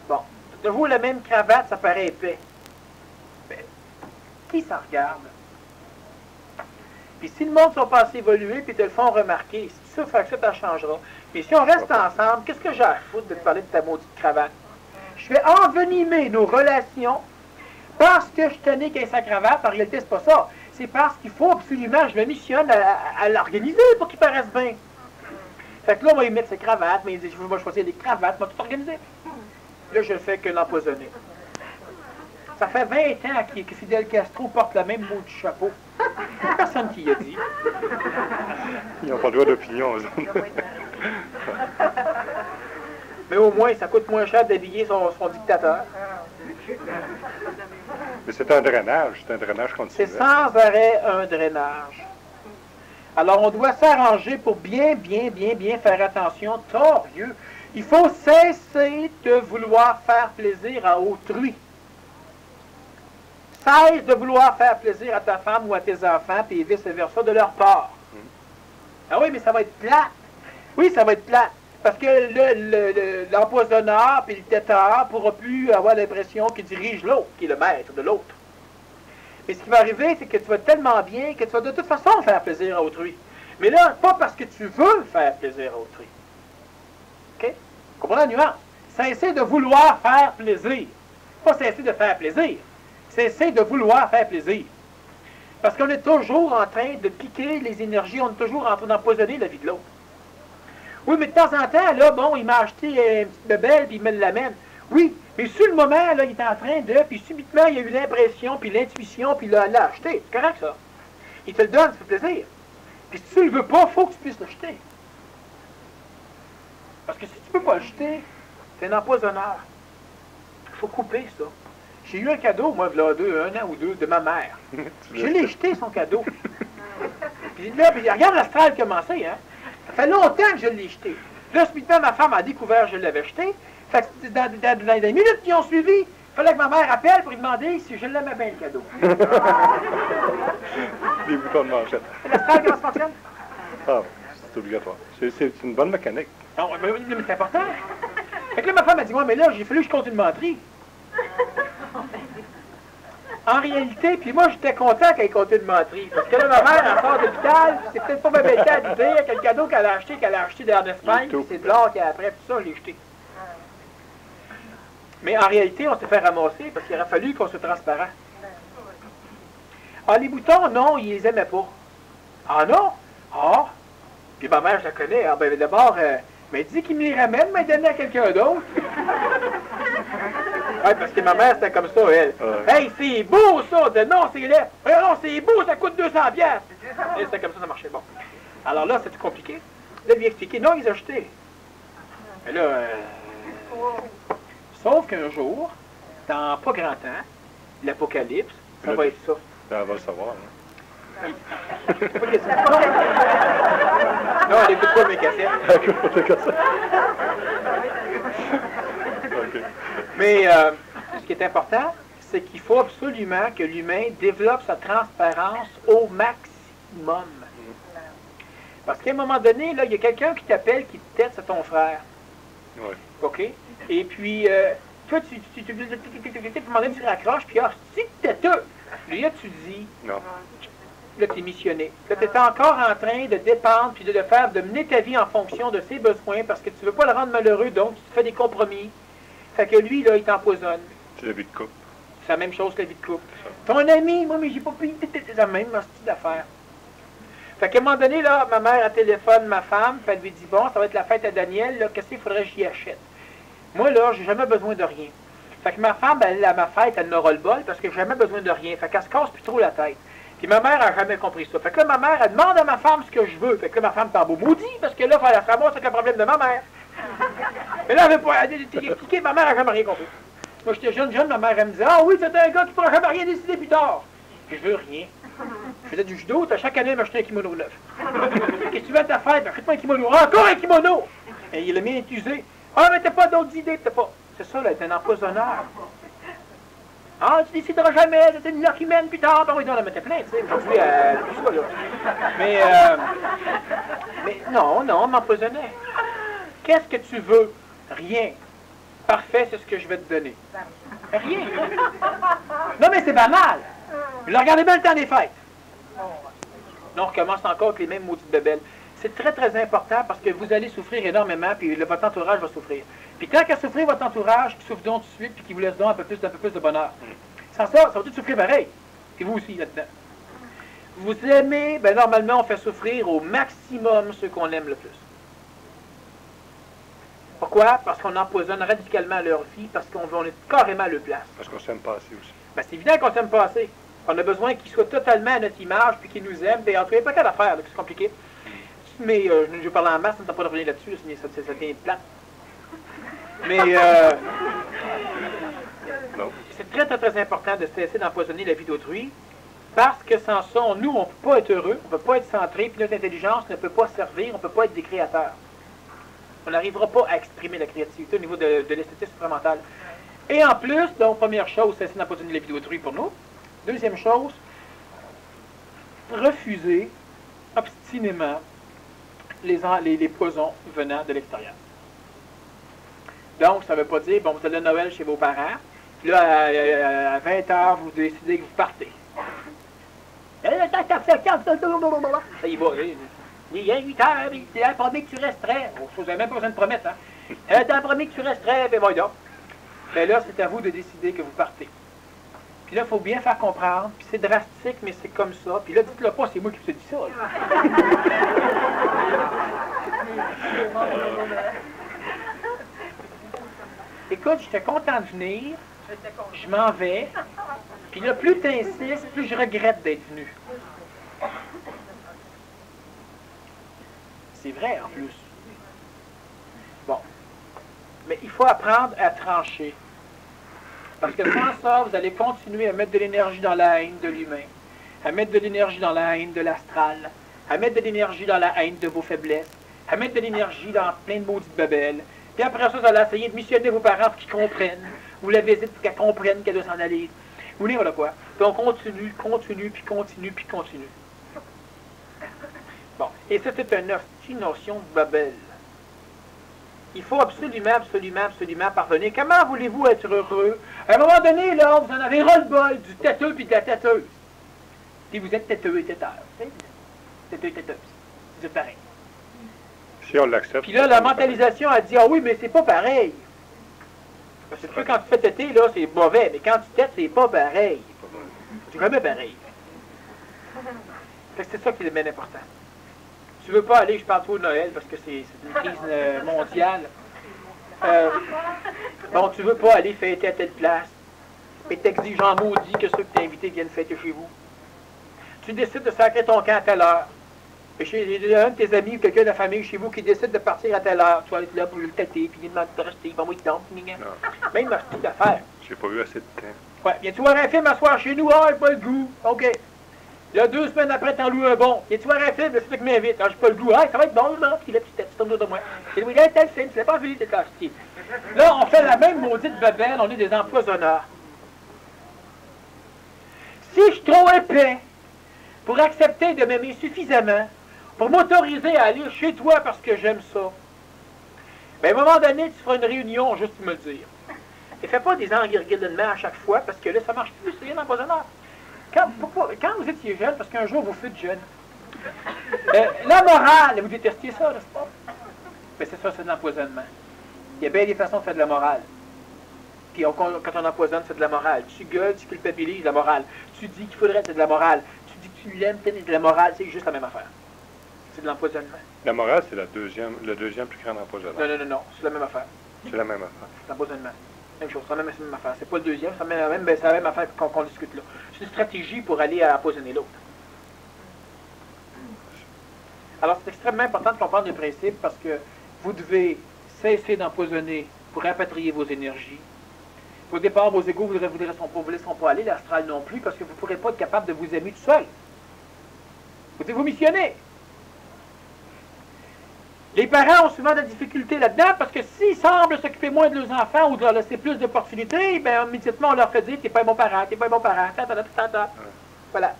Bon. Toujours la même cravate, ça paraît épais. Mais, qui s'en regarde? Puis si le monde sont pas assez évolué, puis te le font remarquer, si ça fait que ça changera. Mais si on reste ensemble, qu'est-ce que j'ai à foutre de te parler de ta maudite cravate? Je vais envenimer nos relations parce que je tenais qu'il y ait sa cravate. En réalité, c'est pas ça. C'est parce qu'il faut absolument, je me missionne à l'organiser pour qu'il paraisse bien. Fait que là, on va y mettre ses cravates, mais il dit, je vais choisir des cravates, on va tout organiser. Là, je le fais que l'empoisonner. Ça fait 20 ans que Fidel Castro porte le même mot du chapeau. Personne qui y a dit. Ils n'ont pas le droit d'opinion, eux. Mais au moins, ça coûte moins cher d'habiller son dictateur. Mais c'est un drainage continu. C'est sans arrêt un drainage. Alors, on doit s'arranger pour bien faire attention. Torieux. Il faut cesser de vouloir faire plaisir à autrui. Cesse de vouloir faire plaisir à ta femme ou à tes enfants, puis vice-versa de leur part. Ah oui, mais ça va être plate. Oui, ça va être plate. Parce que l'empoisonneur puis le têtard ne pourra plus avoir l'impression qu'il dirige l'autre, qui est le maître de l'autre. Et ce qui va arriver, c'est que tu vas tellement bien que tu vas de toute façon faire plaisir à autrui. Mais là, pas parce que tu veux faire plaisir à autrui. OK? Comprenez la nuance? Cessez de vouloir faire plaisir. Pas cesser de faire plaisir. Cessez de vouloir faire plaisir. Parce qu'on est toujours en train de piquer les énergies, on est toujours en train d'empoisonner la vie de l'autre. Oui, mais de temps en temps, là, bon, il m'a acheté une petite bebelle, puis il me l'amène. Oui, mais sur le moment, là, il est en train de, puis subitement, il a eu l'impression, puis l'intuition, puis il l'a acheté. C'est correct, ça. Il te le donne, ça fait plaisir. Puis si tu le veux pas, il faut que tu puisses l'acheter. Parce que si tu peux pas l'acheter, c'est un empoisonneur. Il faut couper ça. J'ai eu un cadeau, moi, il y a 1 an ou 2, de ma mère. Je l'ai jeté, son cadeau. Puis là, regarde l'astral commencer, hein. Ça fait longtemps que je l'ai jeté. Là, subitement, ma femme a découvert que je l'avais jeté. Fait que dans les minutes qui ont suivi, il fallait que ma mère appelle pour lui demander si je l'aimais bien, le cadeau. Des boutons de manchette. L'astral, comment ça fonctionne? Ah, c'est obligatoire. C'est une bonne mécanique. Non, mais c'est important. Fait que là, ma femme a dit, ouais, mais là, j'ai fallu que je compte une menterie. En réalité, puis moi, j'étais content qu'elle ait compté une menterie. Parce que là, ma mère, en sort de l'hôpital, c'est peut-être pas ma bête à dire que le cadeau qu'elle a acheté en Espagne, puis c'est de l'or qu'il y a après, tout ça, je l'ai jeté. Mais en réalité, on s'est fait ramasser parce qu'il aurait fallu qu'on soit transparent. Ah, les boutons, non, ils les aimaient pas. Ah non? Ah! Puis ma mère, je la connais. Ah, ben d'abord, mais dis qu'il me les ramène, mais donner à quelqu'un d'autre. Oui, parce que ma mère, c'était comme ça, elle. Hey, c'est beau, ça! Non, c'est laid. Non, c'est beau, ça coûte 200$. Et c'était comme ça marchait. Bon. Alors là, c'était compliqué. Là, lui expliquer, non, ils ont acheté. Et là, sauf qu'un jour, dans pas grand temps, l'Apocalypse, ça va être ça. Ben, on va le savoir. Hein. Non, elle écoute pas mes cassettes. Okay. Mais ce qui est important, c'est qu'il faut absolument que l'humain développe sa transparence au maximum. Parce qu'à un moment donné, là, il y a quelqu'un qui t'appelle, qui te tête, c'est ton frère. Ouais. OK? Et puis, toi, à un moment donné, tu raccroches, puis, c'est têteux. Là, tu dis, Non. là, tu es missionné. Là, tu es encore en train de dépendre, puis de mener ta vie en fonction de ses besoins, parce que tu ne veux pas le rendre malheureux, donc tu te fais des compromis. Fait que lui, là, il t'empoisonne. C'est la vie de couple. C'est la même chose que la vie de couple. Ton ami, moi, mais j'ai pas payé, c'est la même style d'affaires. Fait qu'à un moment donné, là, ma mère, elle téléphone ma femme, puis elle lui dit, bon, ça va être la fête à Daniel, là, qu'est-ce qu'il faudrait que j'y achète? Moi, là, j'ai jamais besoin de rien. Fait que ma femme, elle, à ma fête, elle n'aura le bol, parce que j'ai jamais besoin de rien. Fait qu'elle se casse plus trop la tête. Puis ma mère a jamais compris ça. Fait que là, ma mère, elle demande à ma femme ce que je veux. Fait que là, ma femme tombe au maudit, parce que là, elle se ramasse avec le problème de ma mère. Mais là, elle veut pas expliquer, ma mère a jamais rien compris. Moi, j'étais jeune, ma mère, elle me disait, ah oui, c'est un gars qui pourra jamais rien décider plus tard. Puis je veux rien. Je faisais du judo, chaque année, elle m'achetait un kimono neuf. Qu'est-ce que tu veux à ta fête? Achète-moi un kimono. Encore un kimono! Et il a mis usé. Ah, mais t'as pas d'autres idées, t'as pas. C'est ça, là, t'es un empoisonneur. Ah, tu décideras jamais, c'est une lucky man plus tard. Ben oui, on la mettait plein, tu sais. Aujourd'hui, tout ça, là. Mais non, on m'empoisonnait. Qu'est-ce que tu veux? Rien. Parfait, c'est ce que je vais te donner. Rien. Non, mais c'est banal. Regardez bien le temps des fêtes. Non, on recommence encore avec les mêmes maudites bébelles. C'est très, très important parce que vous allez souffrir énormément, puis votre entourage va souffrir. Puis tant qu'à souffrir votre entourage, qui souffre donc tout de suite, puis qui vous laisse donc un peu plus de bonheur. Sans ça va tout souffrir pareil. Et vous aussi, là-dedans. Vous aimez, ben normalement, on fait souffrir au maximum ceux qu'on aime le plus. Pourquoi? Parce qu'on empoisonne radicalement leur vie, parce qu'on est carrément à leur place. Parce qu'on s'aime pas assez aussi. Ben, c'est évident qu'on s'aime pas assez. On a besoin qu'ils soient totalement à notre image, puis qu'ils nous aiment. Puis, en tout cas, il n'y a pas qu'à l'affaire, c'est compliqué. Mais je parle en masse, ça ne t'a pas de revenir là-dessus, ça devient plate. Mais c'est très, très, très important de cesser d'empoisonner la vie d'autrui, parce que sans ça, nous, on ne peut pas être heureux, on ne peut pas être centré, puis notre intelligence ne peut pas servir, on ne peut pas être des créateurs. On n'arrivera pas à exprimer la créativité au niveau de l'esthétique supramentale. Et en plus, donc, première chose, cesser d'empoisonner la vie d'autrui pour nous. Deuxième chose, refuser obstinément les poisons venant de l'extérieur. Donc, ça ne veut pas dire, bon, vous allez à Noël chez vos parents, puis là, à 20h, vous décidez que vous partez. Ça y va, il y a 8h, t'as promis que tu resterais. Vous n'avez même pas besoin de promettre, hein. T'as promis que tu resterais, ben voyons. Ben là, c'est à vous de décider que vous partez. Puis là, il faut bien faire comprendre, puis c'est drastique, mais c'est comme ça. Puis là, dites-le pas, c'est moi qui vous ai dit ça. Écoute, j'étais content de venir, je m'en vais, puis là, plus tu insistes, plus je regrette d'être venu. C'est vrai, en plus. Bon. Mais il faut apprendre à trancher. Parce que sans ça, vous allez continuer à mettre de l'énergie dans la haine de l'humain, à mettre de l'énergie dans la haine de l'astral, à mettre de l'énergie dans la haine de vos faiblesses, à mettre de l'énergie dans plein de maudites babelles. Puis après ça, vous allez essayer de missionner vos parents pour qu'ils comprennent, ou la visite pour qu'elle comprenne qu'elle doit s'en aller. Vous voyez, voilà quoi. Puis on continue, puis continue. Bon, et ça, c'est une notion de babel. Il faut absolument parvenir. Comment voulez-vous être heureux? À un moment donné, là, vous en avez ras-le-bol du têteux puis de la têteuse. Puis vous êtes têteux et têteur. Têteux et têteuse. C'est pareil. Si on l'accepte. Puis là, la mentalisation a dit, ah oui, mais c'est pas pareil. Parce que quand tu fais têter, là, c'est mauvais. Mais quand tu têtes, c'est pas pareil. C'est jamais pareil. C'est ça qui est bien important. Tu veux pas aller, je parle trop de Noël, parce que c'est une crise mondiale. Bon, tu veux pas aller fêter à telle place, et t'exiges en maudit que ceux que t'as invités viennent fêter chez vous. Tu décides de sacrer ton camp à telle heure. Et chez un de tes amis ou quelqu'un de la famille chez vous qui décide de partir à telle heure, tu vas être là pour le tâter, puis il demande de rester, il va mouiller donc, même marche tout d'affaires. J'ai pas eu assez de temps. Ouais, viens-tu voir un film à soir chez nous? Ah, j'ai pas le goût. OK. Là, 2 semaines après, t'en loues un bon. Viens-tu voir un film? C'est toi qui m'invite. Ah, j'ai pas le goût. Ah, ça va être bon, là. Puis là, tu tombes autour de moi. Et oui, là, tel film, tu l'as pas vu, t'es casse-pied. Là, on fait la même maudite bebelle, on est des empoisonneurs. Si je suis trop épais pour accepter de m'aimer suffisamment, pour m'autoriser à aller chez toi parce que j'aime ça, bien, à un moment donné, tu feras une réunion juste pour me le dire. Et fais pas des enguirguilements à chaque fois, parce que là, ça marche plus, c'est rien d'empoisonneur. Quand vous étiez jeune, parce qu'un jour, vous fûtes jeune, la morale, vous détestiez ça, n'est-ce pas? Mais c'est ça, c'est de l'empoisonnement. Il y a bien des façons de faire de la morale. Puis quand on empoisonne, c'est de la morale. Tu gueules, tu culpabilises, de la morale. Tu dis qu'il faudrait, c'est de la morale. Tu dis que tu l'aimes, c'est de la morale, c'est juste la même affaire. C'est de l'empoisonnement. La morale, c'est le deuxième plus grand empoisonneur. Non, c'est la même affaire. C'est la même affaire. C'est l'empoisonnement. Même chose, c'est la même affaire. C'est pas le deuxième, c'est la même affaire qu'on discute là. C'est une stratégie pour aller empoisonner l'autre. Alors, c'est extrêmement important de comprendre le principe parce que vous devez cesser d'empoisonner pour rapatrier vos énergies. Au départ, vos égos ne vous laisseront pas aller, l'astral non plus, parce que vous ne pourrez pas être capable de vous aimer tout seul. Vous devez vous missionner. Les parents ont souvent de la difficulté là-dedans parce que s'ils semblent s'occuper moins de leurs enfants ou de leur laisser plus d'opportunités, bien, immédiatement, on leur fait dire « t'es pas un bon parent, t'es pas un bon parent, Voilà.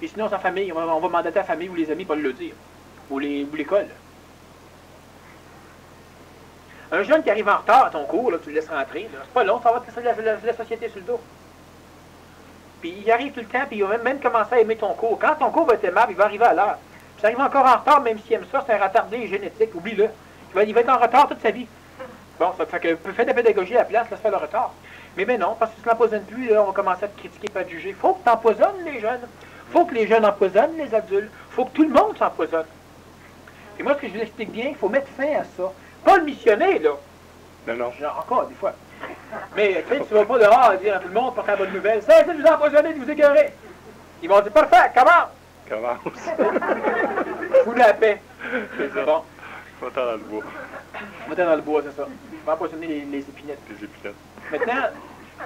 Puis sinon, sa famille, on va mandater la famille ou les amis pour le dire. Ou l'école. Un jeune qui arrive en retard à ton cours, là, tu le laisses rentrer, c'est pas long, ça va te laisser la société sur le dos. Puis il arrive tout le temps, puis il va même commencer à aimer ton cours. Quand ton cours va être aimable, il va arriver à l'heure. Puis ça arrive encore en retard, même s'il aime ça, c'est un retardé génétique, oublie-le. Il va être en retard toute sa vie. Bon, ça fait que fais de la pédagogie à la place, laisse faire le retard. Mais non, parce que si tu l'empoisonnes plus, là, on va commencer à te critiquer, pas te juger. Faut que tu empoisonnes les jeunes. Faut que les jeunes empoisonnent les adultes. Faut que tout le monde s'empoisonne. Et moi, ce que je vous explique bien, il faut mettre fin à ça. Pas le missionner, là. Non. Genre, encore, des fois. Mais tu vas pas dehors dire à tout le monde pour faire la bonne nouvelle. Ça, c'est de vous empoisonner, de vous écœurer. Ils vont dire, parfait, commence. Fous la paix. C'est bon. Va-t'en dans le bois. Va-t'en dans le bois, c'est ça. On va empoisonner les épinettes. Les épinettes. Maintenant,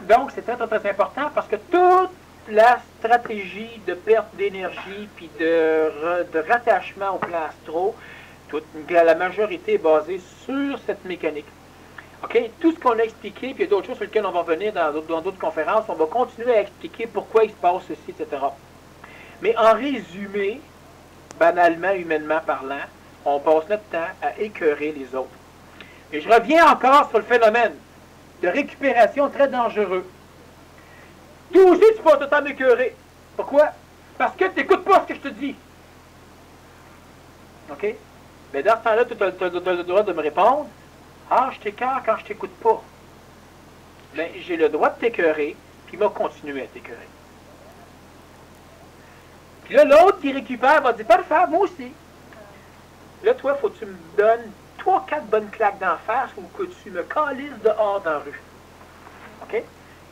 donc, c'est très, très important parce que toute la stratégie de perte d'énergie puis de rattachement au plan astro, la majorité est basée sur cette mécanique. OK? Tout ce qu'on a expliqué, puis il y a d'autres choses sur lesquelles on va revenir dans d'autres conférences, on va continuer à expliquer pourquoi il se passe ceci, etc. Mais en résumé, banalement, humainement parlant, on passe notre temps à écœurer les autres. Et je reviens encore sur le phénomène de récupération très dangereux. Toi aussi, tu passes ton temps à m'écœurer. Pourquoi? Parce que tu n'écoutes pas ce que je te dis. OK? Mais dans ce temps-là, tu as le droit de me répondre. Ah, je t'écœure quand je t'écoute pas. Bien, j'ai le droit de t'écœurer, puis il va continuer à t'écœurer. Puis là, l'autre qui récupère va dire, parfait, moi aussi. Là, toi, il faut que tu me donnes 3-4 bonnes claques d'en face ou que tu me calisses dehors dans la rue. OK?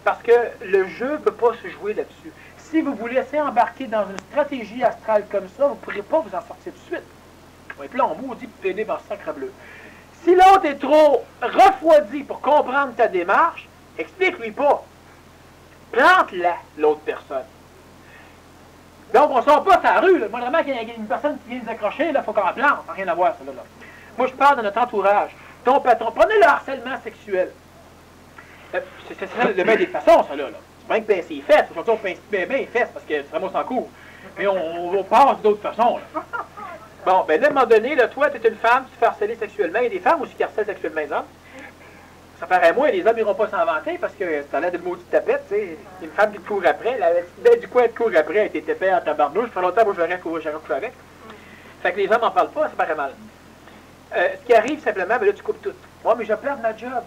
Parce que le jeu ne peut pas se jouer là-dessus. Si vous vous laissez embarquer dans une stratégie astrale comme ça, vous ne pourrez pas vous en sortir tout de suite. Et puis là, on maudit pénible en sacre bleu. Si l'autre est trop refroidi pour comprendre ta démarche, explique-lui pas. Plante-la, l'autre personne. Donc, on ne sort pas sur la rue. Là. Moi, vraiment, qu'il y a une personne qui vient nous accrocher, il faut qu'on la plante. Ça n'a rien à voir, ça. Là. Moi, je parle de notre entourage. Ton patron, prenez le harcèlement sexuel. C'est ça de bien des façons, ça, là. C'est pas que pincer les fesses. Aujourd'hui, on pince bien les fesses parce que c'est vraiment sans cours. Mais on passe d'autres façons, là. Bon, ben là, à un moment donné, là, toi, tu es une femme, tu te fais harceler sexuellement. Il y a des femmes aussi qui harcèlent sexuellement les hommes. Ça paraît moins, les hommes n'iront pas s'en vanter parce que t'as l'air de maudite tapette, tu sais. Une femme qui te court après, du coup, elle te court après, elle était épais en tabarnouche. Ça fait longtemps que j'aurais couché avec. Fait que les hommes n'en parlent pas, ça paraît mal. Ce qui arrive simplement, ben là, tu coupes tout. Moi, mais je perds ma job.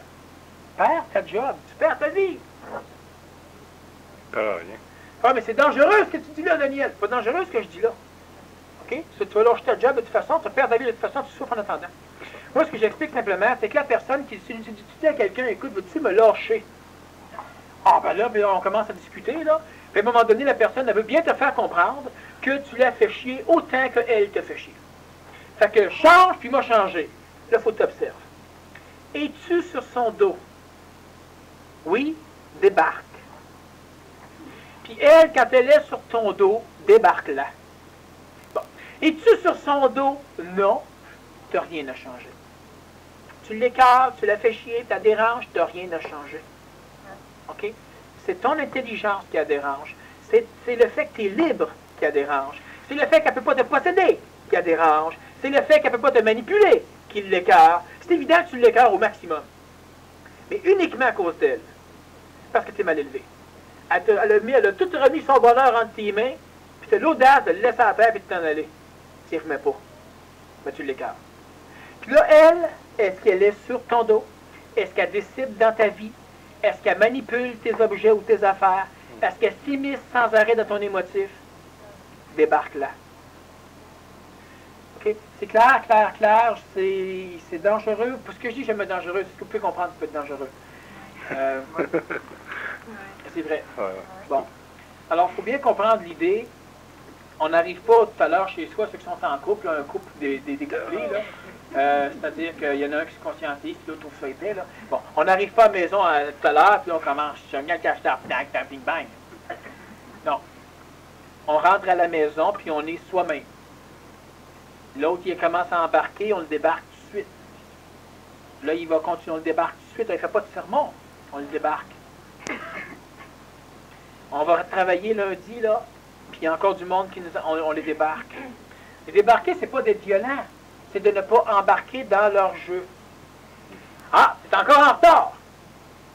Perds ta job, tu perds ta vie. Rien. Ah, mais c'est dangereux ce que tu dis là, Daniel. C'est pas dangereux ce que je dis là. OK? Si tu vas lâcher ta job de toute façon, tu perds ta vie de toute façon, tu souffres en attendant. Moi, ce que j'explique simplement, c'est que la personne qui dit à quelqu'un, écoute, veux-tu me lâcher? Ah, ben là, on commence à discuter, là. Puis à un moment donné, la personne, elle veut bien te faire comprendre que tu l'as fait chier autant qu'elle te fait chier. Fait que change, puis m'a changé. Là, il faut t'observer. Es-tu sur son dos? Oui, débarque. Puis elle, quand elle est sur ton dos, débarque-la. Bon. Es-tu sur son dos? Non, tu n'as rien à changer. Tu l'écartes, tu la fais chier, tu la déranges, tu n'as rien à changer. OK? C'est ton intelligence qui la dérange. C'est le fait que tu es libre qui la dérange. C'est le fait qu'elle ne peut pas te posséder qui la dérange. C'est le fait qu'elle ne peut pas te manipuler qui l'écarte. C'est évident que tu l'écartes au maximum. Mais uniquement à cause d'elle. Parce que tu es mal élevé. Elle a tout remis son bonheur entre tes mains, puis tu as l'audace de le laisser à terre et de t'en aller. Tu n'y remets pas. Mais tu l'écartes. Puis là, elle, est-ce qu'elle est sur ton dos? Est-ce qu'elle décide dans ta vie? Est-ce qu'elle manipule tes objets ou tes affaires? Est-ce qu'elle s'immisce sans arrêt dans ton émotif? Débarque là. OK? C'est clair, clair, clair. C'est dangereux. Pour ce que je dis, j'aime être dangereux. Ce que vous pouvez comprendre, ça peut être dangereux. C'est vrai. Bon. Alors, il faut bien comprendre l'idée. On n'arrive pas tout à l'heure chez soi, ceux qui sont en couple, un couple découplé, là. C'est-à-dire qu'il y en a un qui se conscientise, puis l'autre trouve ça épais, là. Bon, on n'arrive pas à la maison tout à l'heure, puis là, on commence, je regarde le cache-tard, bang, bang. Non. On rentre à la maison, puis on est soi-même. L'autre, il commence à embarquer, on le débarque tout de suite. Là, il va continuer, on le débarque tout de suite, il ne fait pas de sermon, on le débarque. On va travailler lundi, là, puis il y a encore du monde qui on les débarque. Les débarquer, c'est pas d'être violent, c'est de ne pas embarquer dans leur jeu. Ah, c'est encore en retard!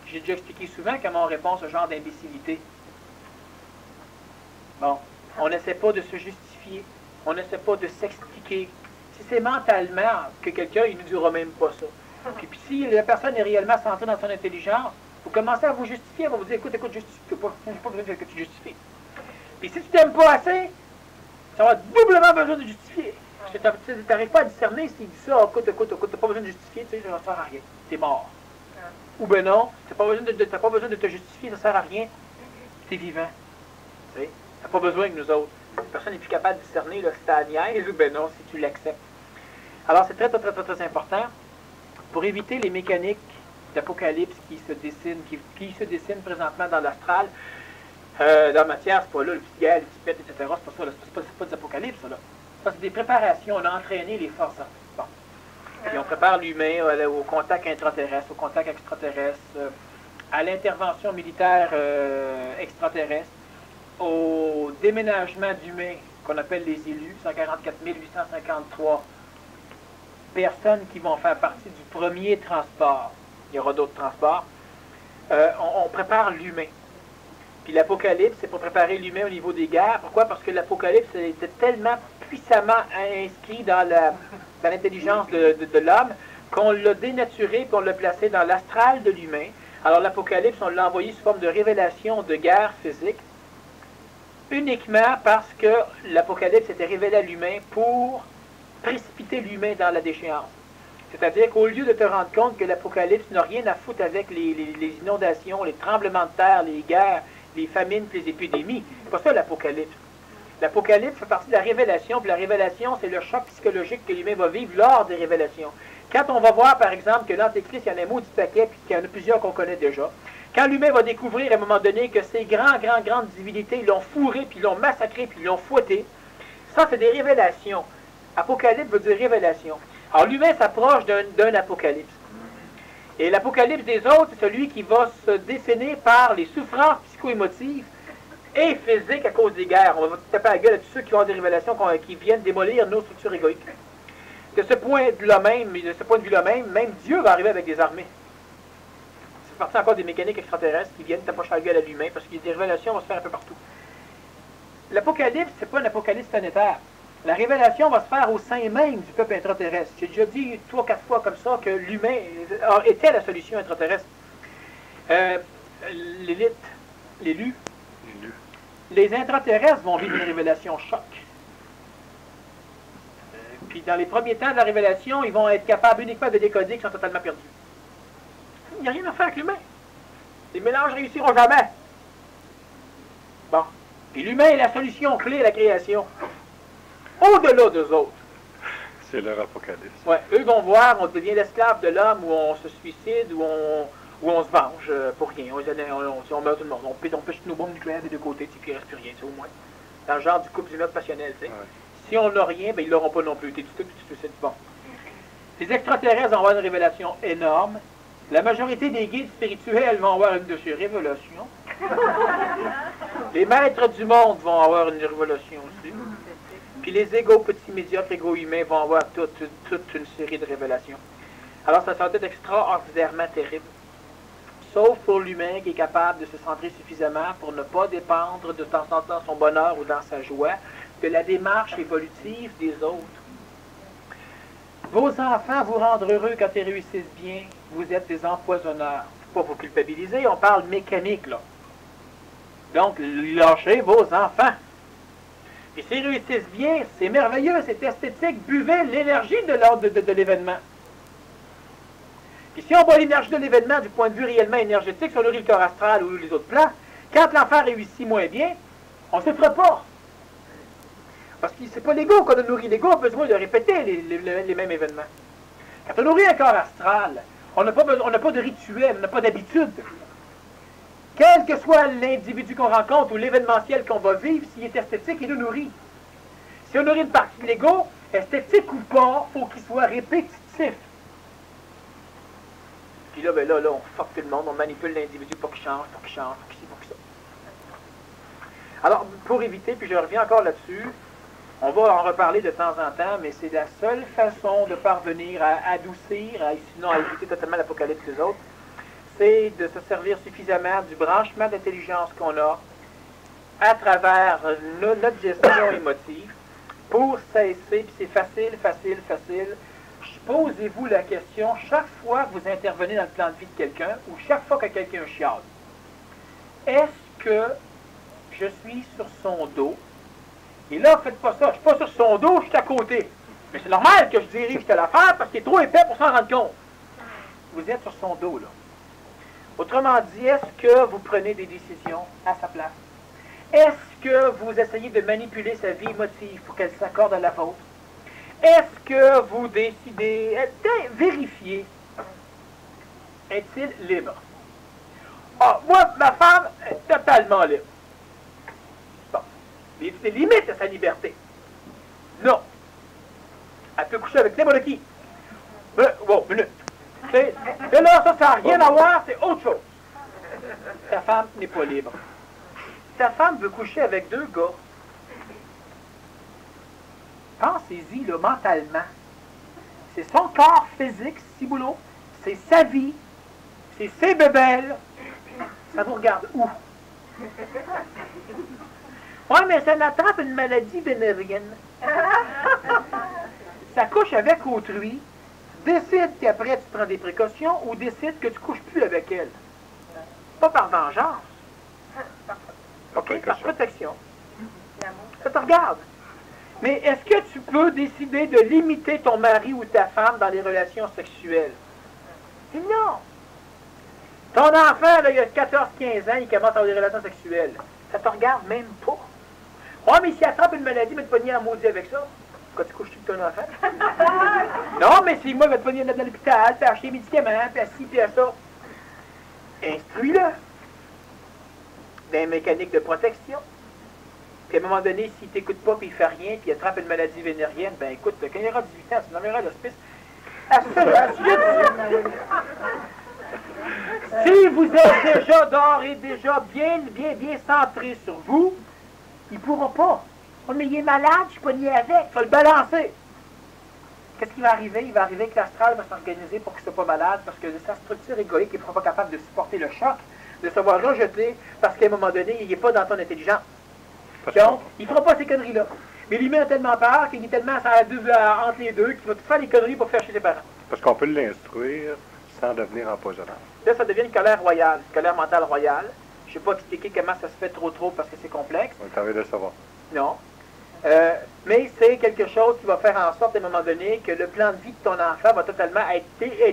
J'ai déjà expliqué souvent comment on répond à ce genre d'imbécilité. Bon, on n'essaie pas de se justifier, on n'essaie pas de s'expliquer. Si c'est mentalement que quelqu'un, il ne nous dira même pas ça. Puis si la personne est réellement centrée dans son intelligence, vous commencez à vous justifier, elle va vous dire, écoute, justifie pas, j'ai pas besoin que tu justifies. Puis si tu t'aimes pas assez, ça va doublement besoin de justifier. Parce que tu n'arrives pas à discerner s'il dit ça, écoute, t'as pas besoin de justifier, tu sais, ça ne sert à rien, t'es mort. Ou ben non, t'as pas besoin de te justifier, ça ne sert à rien, t'es vivant. Tu sais, t'as pas besoin que nous autres. Personne n'est plus capable de discerner là, si t'as la niaise ou ben non, si tu l'acceptes. Alors c'est très, très, très, très, très important pour éviter les mécaniques d'Apocalypse qui se dessinent présentement dans l'astral. Dans la matière, c'est pas là, le petit gars, les petits pets, etc. C'est pas ça, c'est pas des apocalypses, ça, là. Ça, c'est des préparations. On a entraîné les forces. Bon. Et on prépare l'humain au contact intraterrestre, au contact extraterrestre, à l'intervention militaire extraterrestre, au déménagement d'humains qu'on appelle les élus, 144 853 personnes qui vont faire partie du premier transport. Il y aura d'autres transports. On prépare l'humain. Puis l'Apocalypse, c'est pour préparer l'humain au niveau des guerres. Pourquoi? Parce que l'Apocalypse était tellement puissamment inscrit dans l'intelligence de l'homme qu'on l'a dénaturé et qu'on l'a placé dans l'astral de l'humain. Alors l'Apocalypse, on l'a envoyé sous forme de révélation de guerre physique, uniquement parce que l'Apocalypse était révélé à l'humain pour précipiter l'humain dans la déchéance. C'est-à-dire qu'au lieu de te rendre compte que l'Apocalypse n'a rien à foutre avec les inondations, les tremblements de terre, les guerres, les famines, les épidémies, c'est pas ça l'Apocalypse. L'Apocalypse fait partie de la révélation, puis la révélation, c'est le choc psychologique que l'humain va vivre lors des révélations. Quand on va voir, par exemple, que l'Antéchrist, il y en a un maudit paquet, puis qu'il y en a plusieurs qu'on connaît déjà, quand l'humain va découvrir à un moment donné que ces grandes divinités l'ont fourré, puis l'ont massacré, puis l'ont fouetté, ça, c'est des révélations. Apocalypse veut dire révélation. Alors, l'humain s'approche d'un apocalypse. Et l'apocalypse des autres, c'est celui qui va se dessiner par les souffrances psycho-émotives et physiques à cause des guerres. On va taper à la gueule à tous ceux qui ont des révélations qui viennent démolir nos structures égoïques. De ce point de vue-là même Dieu va arriver avec des armées. C'est parti encore des mécaniques extraterrestres qui viennent taper à la gueule à l'humain parce que des révélations vont se faire un peu partout. L'Apocalypse, c'est pas un apocalypse planétaire. La révélation va se faire au sein même du peuple intraterrestre. J'ai déjà dit 3 ou 4 fois comme ça que l'humain était la solution intraterrestre. L'élite, l'élu, les intraterrestres vont vivre une révélation choc. Puis dans les premiers temps de la révélation, ils vont être capables uniquement de décoder qu'ils sont totalement perdus. Il n'y a rien à faire avec l'humain. Les mélanges réussiront jamais. Bon. Puis l'humain est la solution clé à la création. Au-delà d'eux autres. C'est leur apocalypse. Ouais, eux vont voir, on devient l'esclave de l'homme, ou on se suicide, ou on se venge pour rien. On meurt tout le monde. On pêche nos bombes nucléaires des deux côtés, puis il ne reste plus rien, au moins. Dans le genre du couple du meurtre passionnel, tu sais. Ouais. Si on n'a rien, ben ils l'auront pas non plus. T'es tout tu te suicides. Bon. Les extraterrestres vont avoir une révélation énorme. La majorité des guides spirituels vont avoir une de ces révélations. Les maîtres du monde vont avoir une révélation aussi. Puis les égaux petits, médiocres, égaux humains vont avoir toute une série de révélations. Alors ça va être extraordinairement terrible. Sauf pour l'humain qui est capable de se centrer suffisamment pour ne pas dépendre de temps en temps dans son bonheur ou dans sa joie de la démarche évolutive des autres. Vos enfants vous rendent heureux quand ils réussissent bien. Vous êtes des empoisonneurs. Faut pas vous culpabiliser, on parle mécanique, là. Donc, lâchez vos enfants. Et s'ils réussissent bien, c'est merveilleux, c'est esthétique. Buvez l'énergie de l'événement. Et si on boit l'énergie de l'événement du point de vue réellement énergétique, sur le corps astral ou les autres plans, quand l'enfant réussit moins bien, on ne se fera pas. Parce que c'est pas l'ego qu'on a nourri. L'ego a besoin de répéter les mêmes événements. Quand on nourrit un corps astral, on n'a pas de rituel, on n'a pas d'habitude. Quel que soit l'individu qu'on rencontre ou l'événementiel qu'on va vivre, s'il est esthétique, il nous nourrit. Si on nourrit une partie de l'ego, esthétique ou pas, il faut qu'il soit répétitif. Puis là, là, on fuck tout le monde, on manipule l'individu pour qu'il change, pour qu'il change, pour qu'il ci, pour qu'il ça. Alors, pour éviter, puis je reviens encore là-dessus, on va en reparler de temps en temps, mais c'est la seule façon de parvenir à adoucir, sinon à éviter totalement l'apocalypse des autres, c'est de se servir suffisamment du branchement d'intelligence qu'on a à travers notre gestion émotive pour cesser, puis c'est facile. Posez-vous la question chaque fois que vous intervenez dans le plan de vie de quelqu'un ou chaque fois que quelqu'un chiale. Est-ce que je suis sur son dos? Et là, faites pas ça. Je suis pas sur son dos, je suis à côté. Mais c'est normal que je dirige telle affaire parce qu'il est trop épais pour s'en rendre compte. Vous êtes sur son dos, là. Autrement dit, est-ce que vous prenez des décisions à sa place? Est-ce que vous essayez de manipuler sa vie émotive pour qu'elle s'accorde à la vôtre? Est-ce que vous décidez, vérifiez, est-il libre? Ah, moi, ma femme est totalement libre. Bon, il y a des limites à sa liberté. Non. Elle peut coucher avec n'importe qui. Bon, minute. Et là, ça n'a rien à voir, c'est autre chose. Ta femme n'est pas libre. Ta femme veut coucher avec deux gars. Pensez-y, là, mentalement. C'est son corps physique, ciboulot. C'est sa vie. C'est ses bébelles. Ça vous regarde où? Oui, mais ça n'attrape une maladie vénérienne. Ça couche avec autrui. Décide qu'après tu prends des précautions ou décide que tu couches plus avec elle. Pas par vengeance. OK? Par protection. Ça te regarde. Mais est-ce que tu peux décider de limiter ton mari ou ta femme dans les relations sexuelles? Non. Ton enfant, là, il a 14-15 ans, il commence à avoir des relations sexuelles. Ça te regarde même pas. Ouais, mais s'il attrape une maladie, il va te pogner en maudit avec ça. Quand tu couches tout ton enfant? Non, mais si moi, il va te pogner dans l'hôpital, puis acheter des médicaments, puis à ci, puis à ça. Instruis-le. Des mécaniques de protection. Puis à un moment donné, s'il ne t'écoute pas, puis il ne fait rien, puis il attrape une maladie vénérienne, ben écoute, quand il aura 18 ans, tu l'emmèneras à l'hospice. Si vous êtes déjà d'or et déjà bien centré sur vous, ils ne pourront pas. Oh, mais il est malade, je suis pas lié avec, il faut le balancer. Qu'est-ce qui va arriver? Il va arriver que l'astral va s'organiser pour qu'il ne soit pas malade, parce que sa structure égoïque ne sera pas capable de supporter le choc, de se voir rejeter, parce qu'à un moment donné, il n'est pas dans ton intelligence. Donc, il ne fera pas ces conneries-là. Mais l'humain a tellement peur qu'il est tellement entre les deux qu'il va tout faire les conneries pour faire chez ses parents. Parce qu'on peut l'instruire sans devenir empoisonnant. Là, ça devient une colère royale, une colère mentale royale. Je ne sais pas expliquer comment ça se fait trop parce que c'est complexe. On est envie de le savoir. Non. Mais c'est quelque chose qui va faire en sorte, à un moment donné, que le plan de vie de ton enfant va totalement être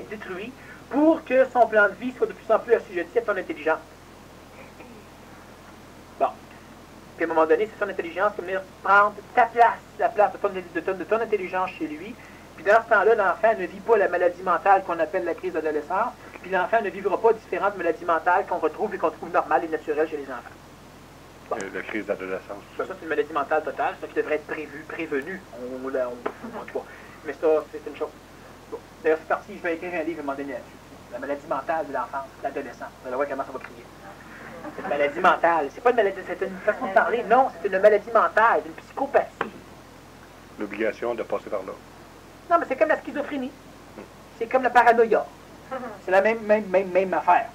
détruit pour que son plan de vie soit de plus en plus assujetti à ton intelligence. Bon. Puis à un moment donné, c'est son intelligence qui va venir prendre ta place, la place de ton intelligence chez lui. Puis dans ce temps-là, l'enfant ne vit pas la maladie mentale qu'on appelle la crise d'adolescence. Puis l'enfant ne vivra pas différentes maladies mentales qu'on retrouve et qu'on trouve normales et naturelles chez les enfants. Bon. La crise d'adolescence. Ça, c'est une maladie mentale totale, ça qui devrait être prévenu. En tout cas. Mais ça, c'est une chose. Bon. D'ailleurs, c'est parti, je vais écrire un livre à un moment donné là-dessus. La maladie mentale de l'enfance, de l'adolescent. Vous allez voir comment ça va crier. C'est une maladie mentale. C'est pas une maladie, c'est une façon de parler. Non, c'est une maladie mentale, une psychopathie. L'obligation de passer par là. Non, mais c'est comme la schizophrénie. C'est comme la paranoïa. C'est la même affaire.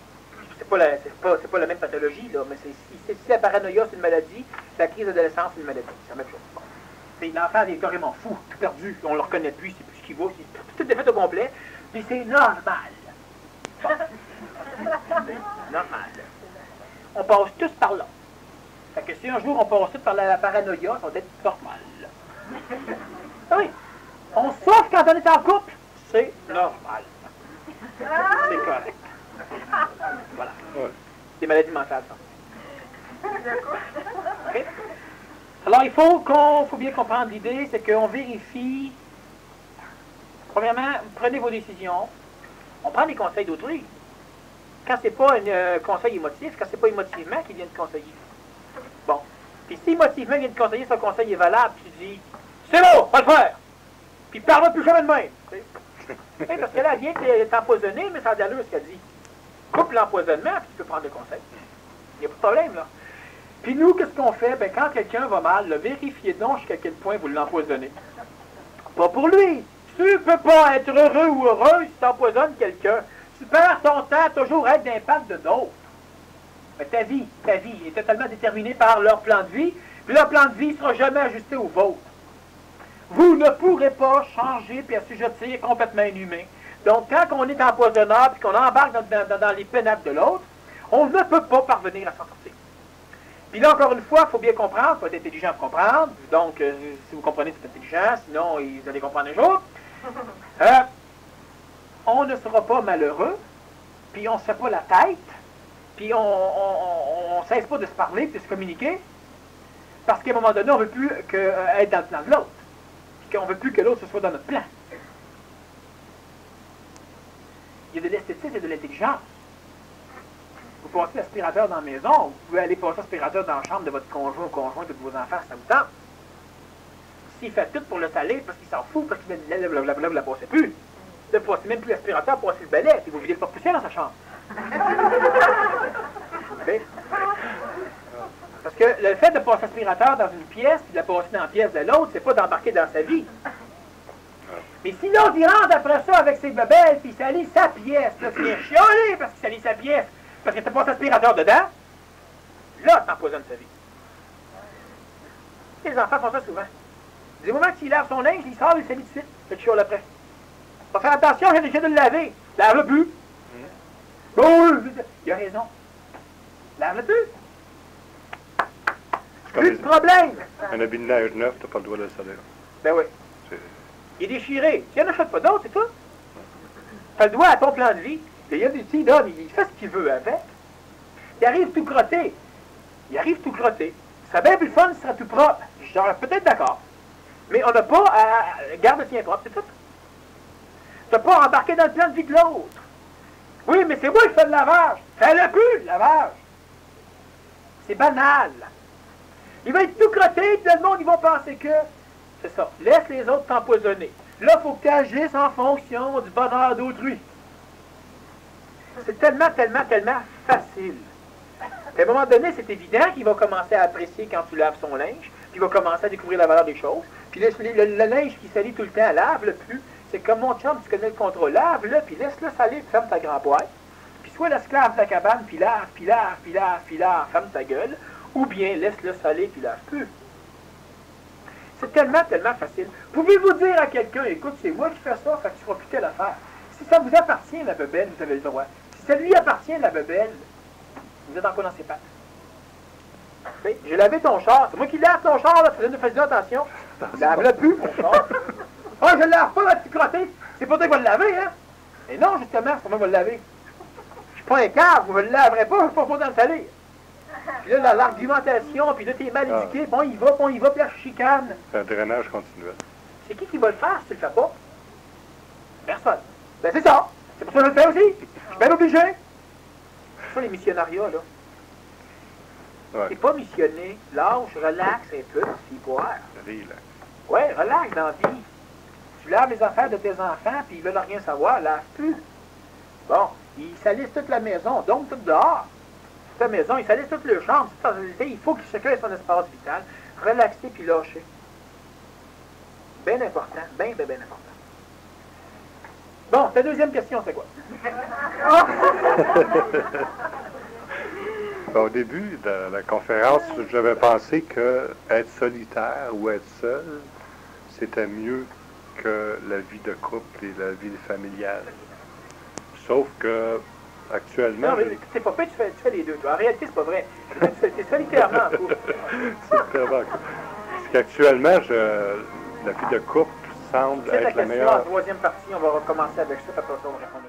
C'est pas la même pathologie, là, mais si la paranoïa, c'est une maladie, la crise d'adolescence, c'est une maladie. C'est la même chose. Bon. L'enfant est carrément fou, tout perdu, on le reconnaît plus, c'est plus ce qu'il vaut, c'est tout est fait au complet, puis c'est normal. Bon. Normal. On passe tous par là. Fait que si un jour on passe tous par la paranoïa, ça va être normal. Oui. On souffre quand on est en couple, c'est normal. C'est correct. Voilà. Ouais. Des maladies mentales, ça. Okay. Alors, il faut bien comprendre l'idée, c'est qu'on vérifie. Premièrement, prenez vos décisions. On prend les conseils d'autrui. Quand c'est pas un conseil émotif, quand c'est pas émotivement qu'il vient de conseiller. Bon. Puis si émotivement il vient de conseiller, son conseil est valable, tu dis, c'est bon, va le faire. Puis parle plus jamais de même. Oui, parce que là, elle vient t'empoisonner, mais ça a de l'allure ce qu'elle dit. Coupe l'empoisonnement, puis tu peux prendre le conseil. Il n'y a pas de problème, là. Puis nous, qu'est-ce qu'on fait? Ben, quand quelqu'un va mal, là, vérifiez donc jusqu'à quel point vous l'empoisonnez. Pas pour lui. Tu peux pas être heureux ou heureux si tu empoisonnes quelqu'un. Tu perds ton temps à toujours être d'impact de d'autres. Mais ta vie est totalement déterminée par leur plan de vie, puis leur plan de vie ne sera jamais ajusté au vôtre. Vous ne pourrez pas changer puis assujettir complètement un humain. Donc, quand on est empoisonneur puis qu'on embarque dans les pénacles de l'autre, on ne peut pas parvenir à s'en sortir. Puis là, encore une fois, il faut bien comprendre, il faut être intelligent pour comprendre. Donc, si vous comprenez, c'est intelligent, sinon, vous allez comprendre un jour. On ne sera pas malheureux, puis on ne se fait pas la tête, puis on ne cesse pas de se parler, puis de se communiquer, parce qu'à un moment donné, on ne veut plus être dans le plan de l'autre. Qu'on ne veut plus que l'autre soit dans notre plan. Il y a de l'esthétisme et de l'intelligence. Vous passez l'aspirateur dans la maison, vous pouvez aller passer l'aspirateur dans la chambre de votre conjoint ou conjointe ou de vos enfants, ça vous tente. S'il fait tout pour le saler, parce qu'il s'en fout, parce qu'il ne la passez plus. Ne passez même plus l'aspirateur, passez le balai, et vous videz le porte-poussière dans sa chambre. Okay? Parce que le fait de passer l'aspirateur dans une pièce, puis de la passer dans la pièce de l'autre, c'est pas d'embarquer dans sa vie. Mais si l'autre, il rentre après ça avec ses bebelles, puis il salit sa pièce, là, tu viens chialer parce qu'il salit sa pièce, parce que t'as passé l'aspirateur dedans, là, t'empoisonnes sa vie. Les enfants font ça souvent. Du moment qu'il lave son linge, il sort, il salit tout de suite, fait le chiale après. Faut faire attention, j'ai déjà de le laver. Lave-le plus. Oh, il a raison. Lave-le plus. Plus de problème! Un habit de neige neuf, t'as pas le droit de le salir. Ben oui. Il est déchiré. S'il n'en achète pas d'autre, c'est tout. T'as le droit à ton plan de vie. Il y a des petits donne, il fait ce qu'il veut avec. Il arrive tout crotté. Ça serait bien plus le fun, il serait tout propre. Genre, peut-être d'accord. Mais on n'a pas à garder le sien propre, c'est tout. Tu n'as pas embarqué dans le plan de vie de l'autre. Oui, mais c'est moi qui fais le lavage. Fais-le plus, le lavage. C'est banal. Il va être tout crotté, tout le monde, ils vont penser que... C'est ça. Laisse les autres t'empoisonner. Là, il faut que tu agisses en fonction du bonheur d'autrui. C'est tellement facile. À un moment donné, c'est évident qu'il va commencer à apprécier quand tu laves son linge, puis il va commencer à découvrir la valeur des choses. Puis le linge qui salit tout le temps, lave-le plus. C'est comme mon chum, tu connais le contrôle. Lave-le, puis laisse-le salir, puis ferme ta grand boîte. Puis soit l'esclave de la cabane, puis lave, ferme ta gueule. Ou bien laisse-le saler puis lave plus. C'est tellement facile. Pouvez-vous dire à quelqu'un, écoute, c'est moi qui fais ça, fait que tu feras plus telle affaire. Si ça vous appartient, la bebelle, vous avez le droit. Si ça lui appartient, la bebelle, vous êtes encore dans ses pattes. Okay? J'ai lavé ton char. C'est moi qui lave ton char, là. Fais attention. Lave-le plus, mon char. Ah, je le lave pas, là, tu crotté. C'est pas toi qui vas le laver, hein? Et non, justement, c'est pour moi me le laver. Je suis pas un cave, vous me le laverez pas, je suis pas dans le salé. Puis là, l'argumentation, puis là, t'es mal éduqué, puis on y va, puis la chicane. C'est un drainage continuel. C'est qui va le faire si tu le fais pas? Personne. Ben c'est ça. C'est pour ça que je le fais aussi. Je suis bien obligé. C'est ça les missionnariats, là. Ouais. T'es pas missionné, lâche, relax un peu, puis boire. Relax. Ouais, relax dans la vie. Tu laves les affaires de tes enfants, puis ils veulent rien savoir, lave plus. Bon, ils salissent toute la maison, donc tout dehors. Toute la maison, ils salissent toute le chambre. Il faut que chacun ait son espace vital. Relaxer puis lâcher. Bien important, bien important. Bon, ta deuxième question, c'est quoi? Au début de la conférence, j'avais pensé que être solitaire ou être seul, c'était mieux que la vie de couple et la vie familiale. Sauf que actuellement... Non, mais c'est pas fait, tu fais les deux. En réalité, c'est pas vrai. T'es solitairement en couple. C'est tellement... Parce qu'actuellement, la vie de couple semble C'est être la la question, meilleure... en troisième partie, on va recommencer avec ça, après ça, on va répondre.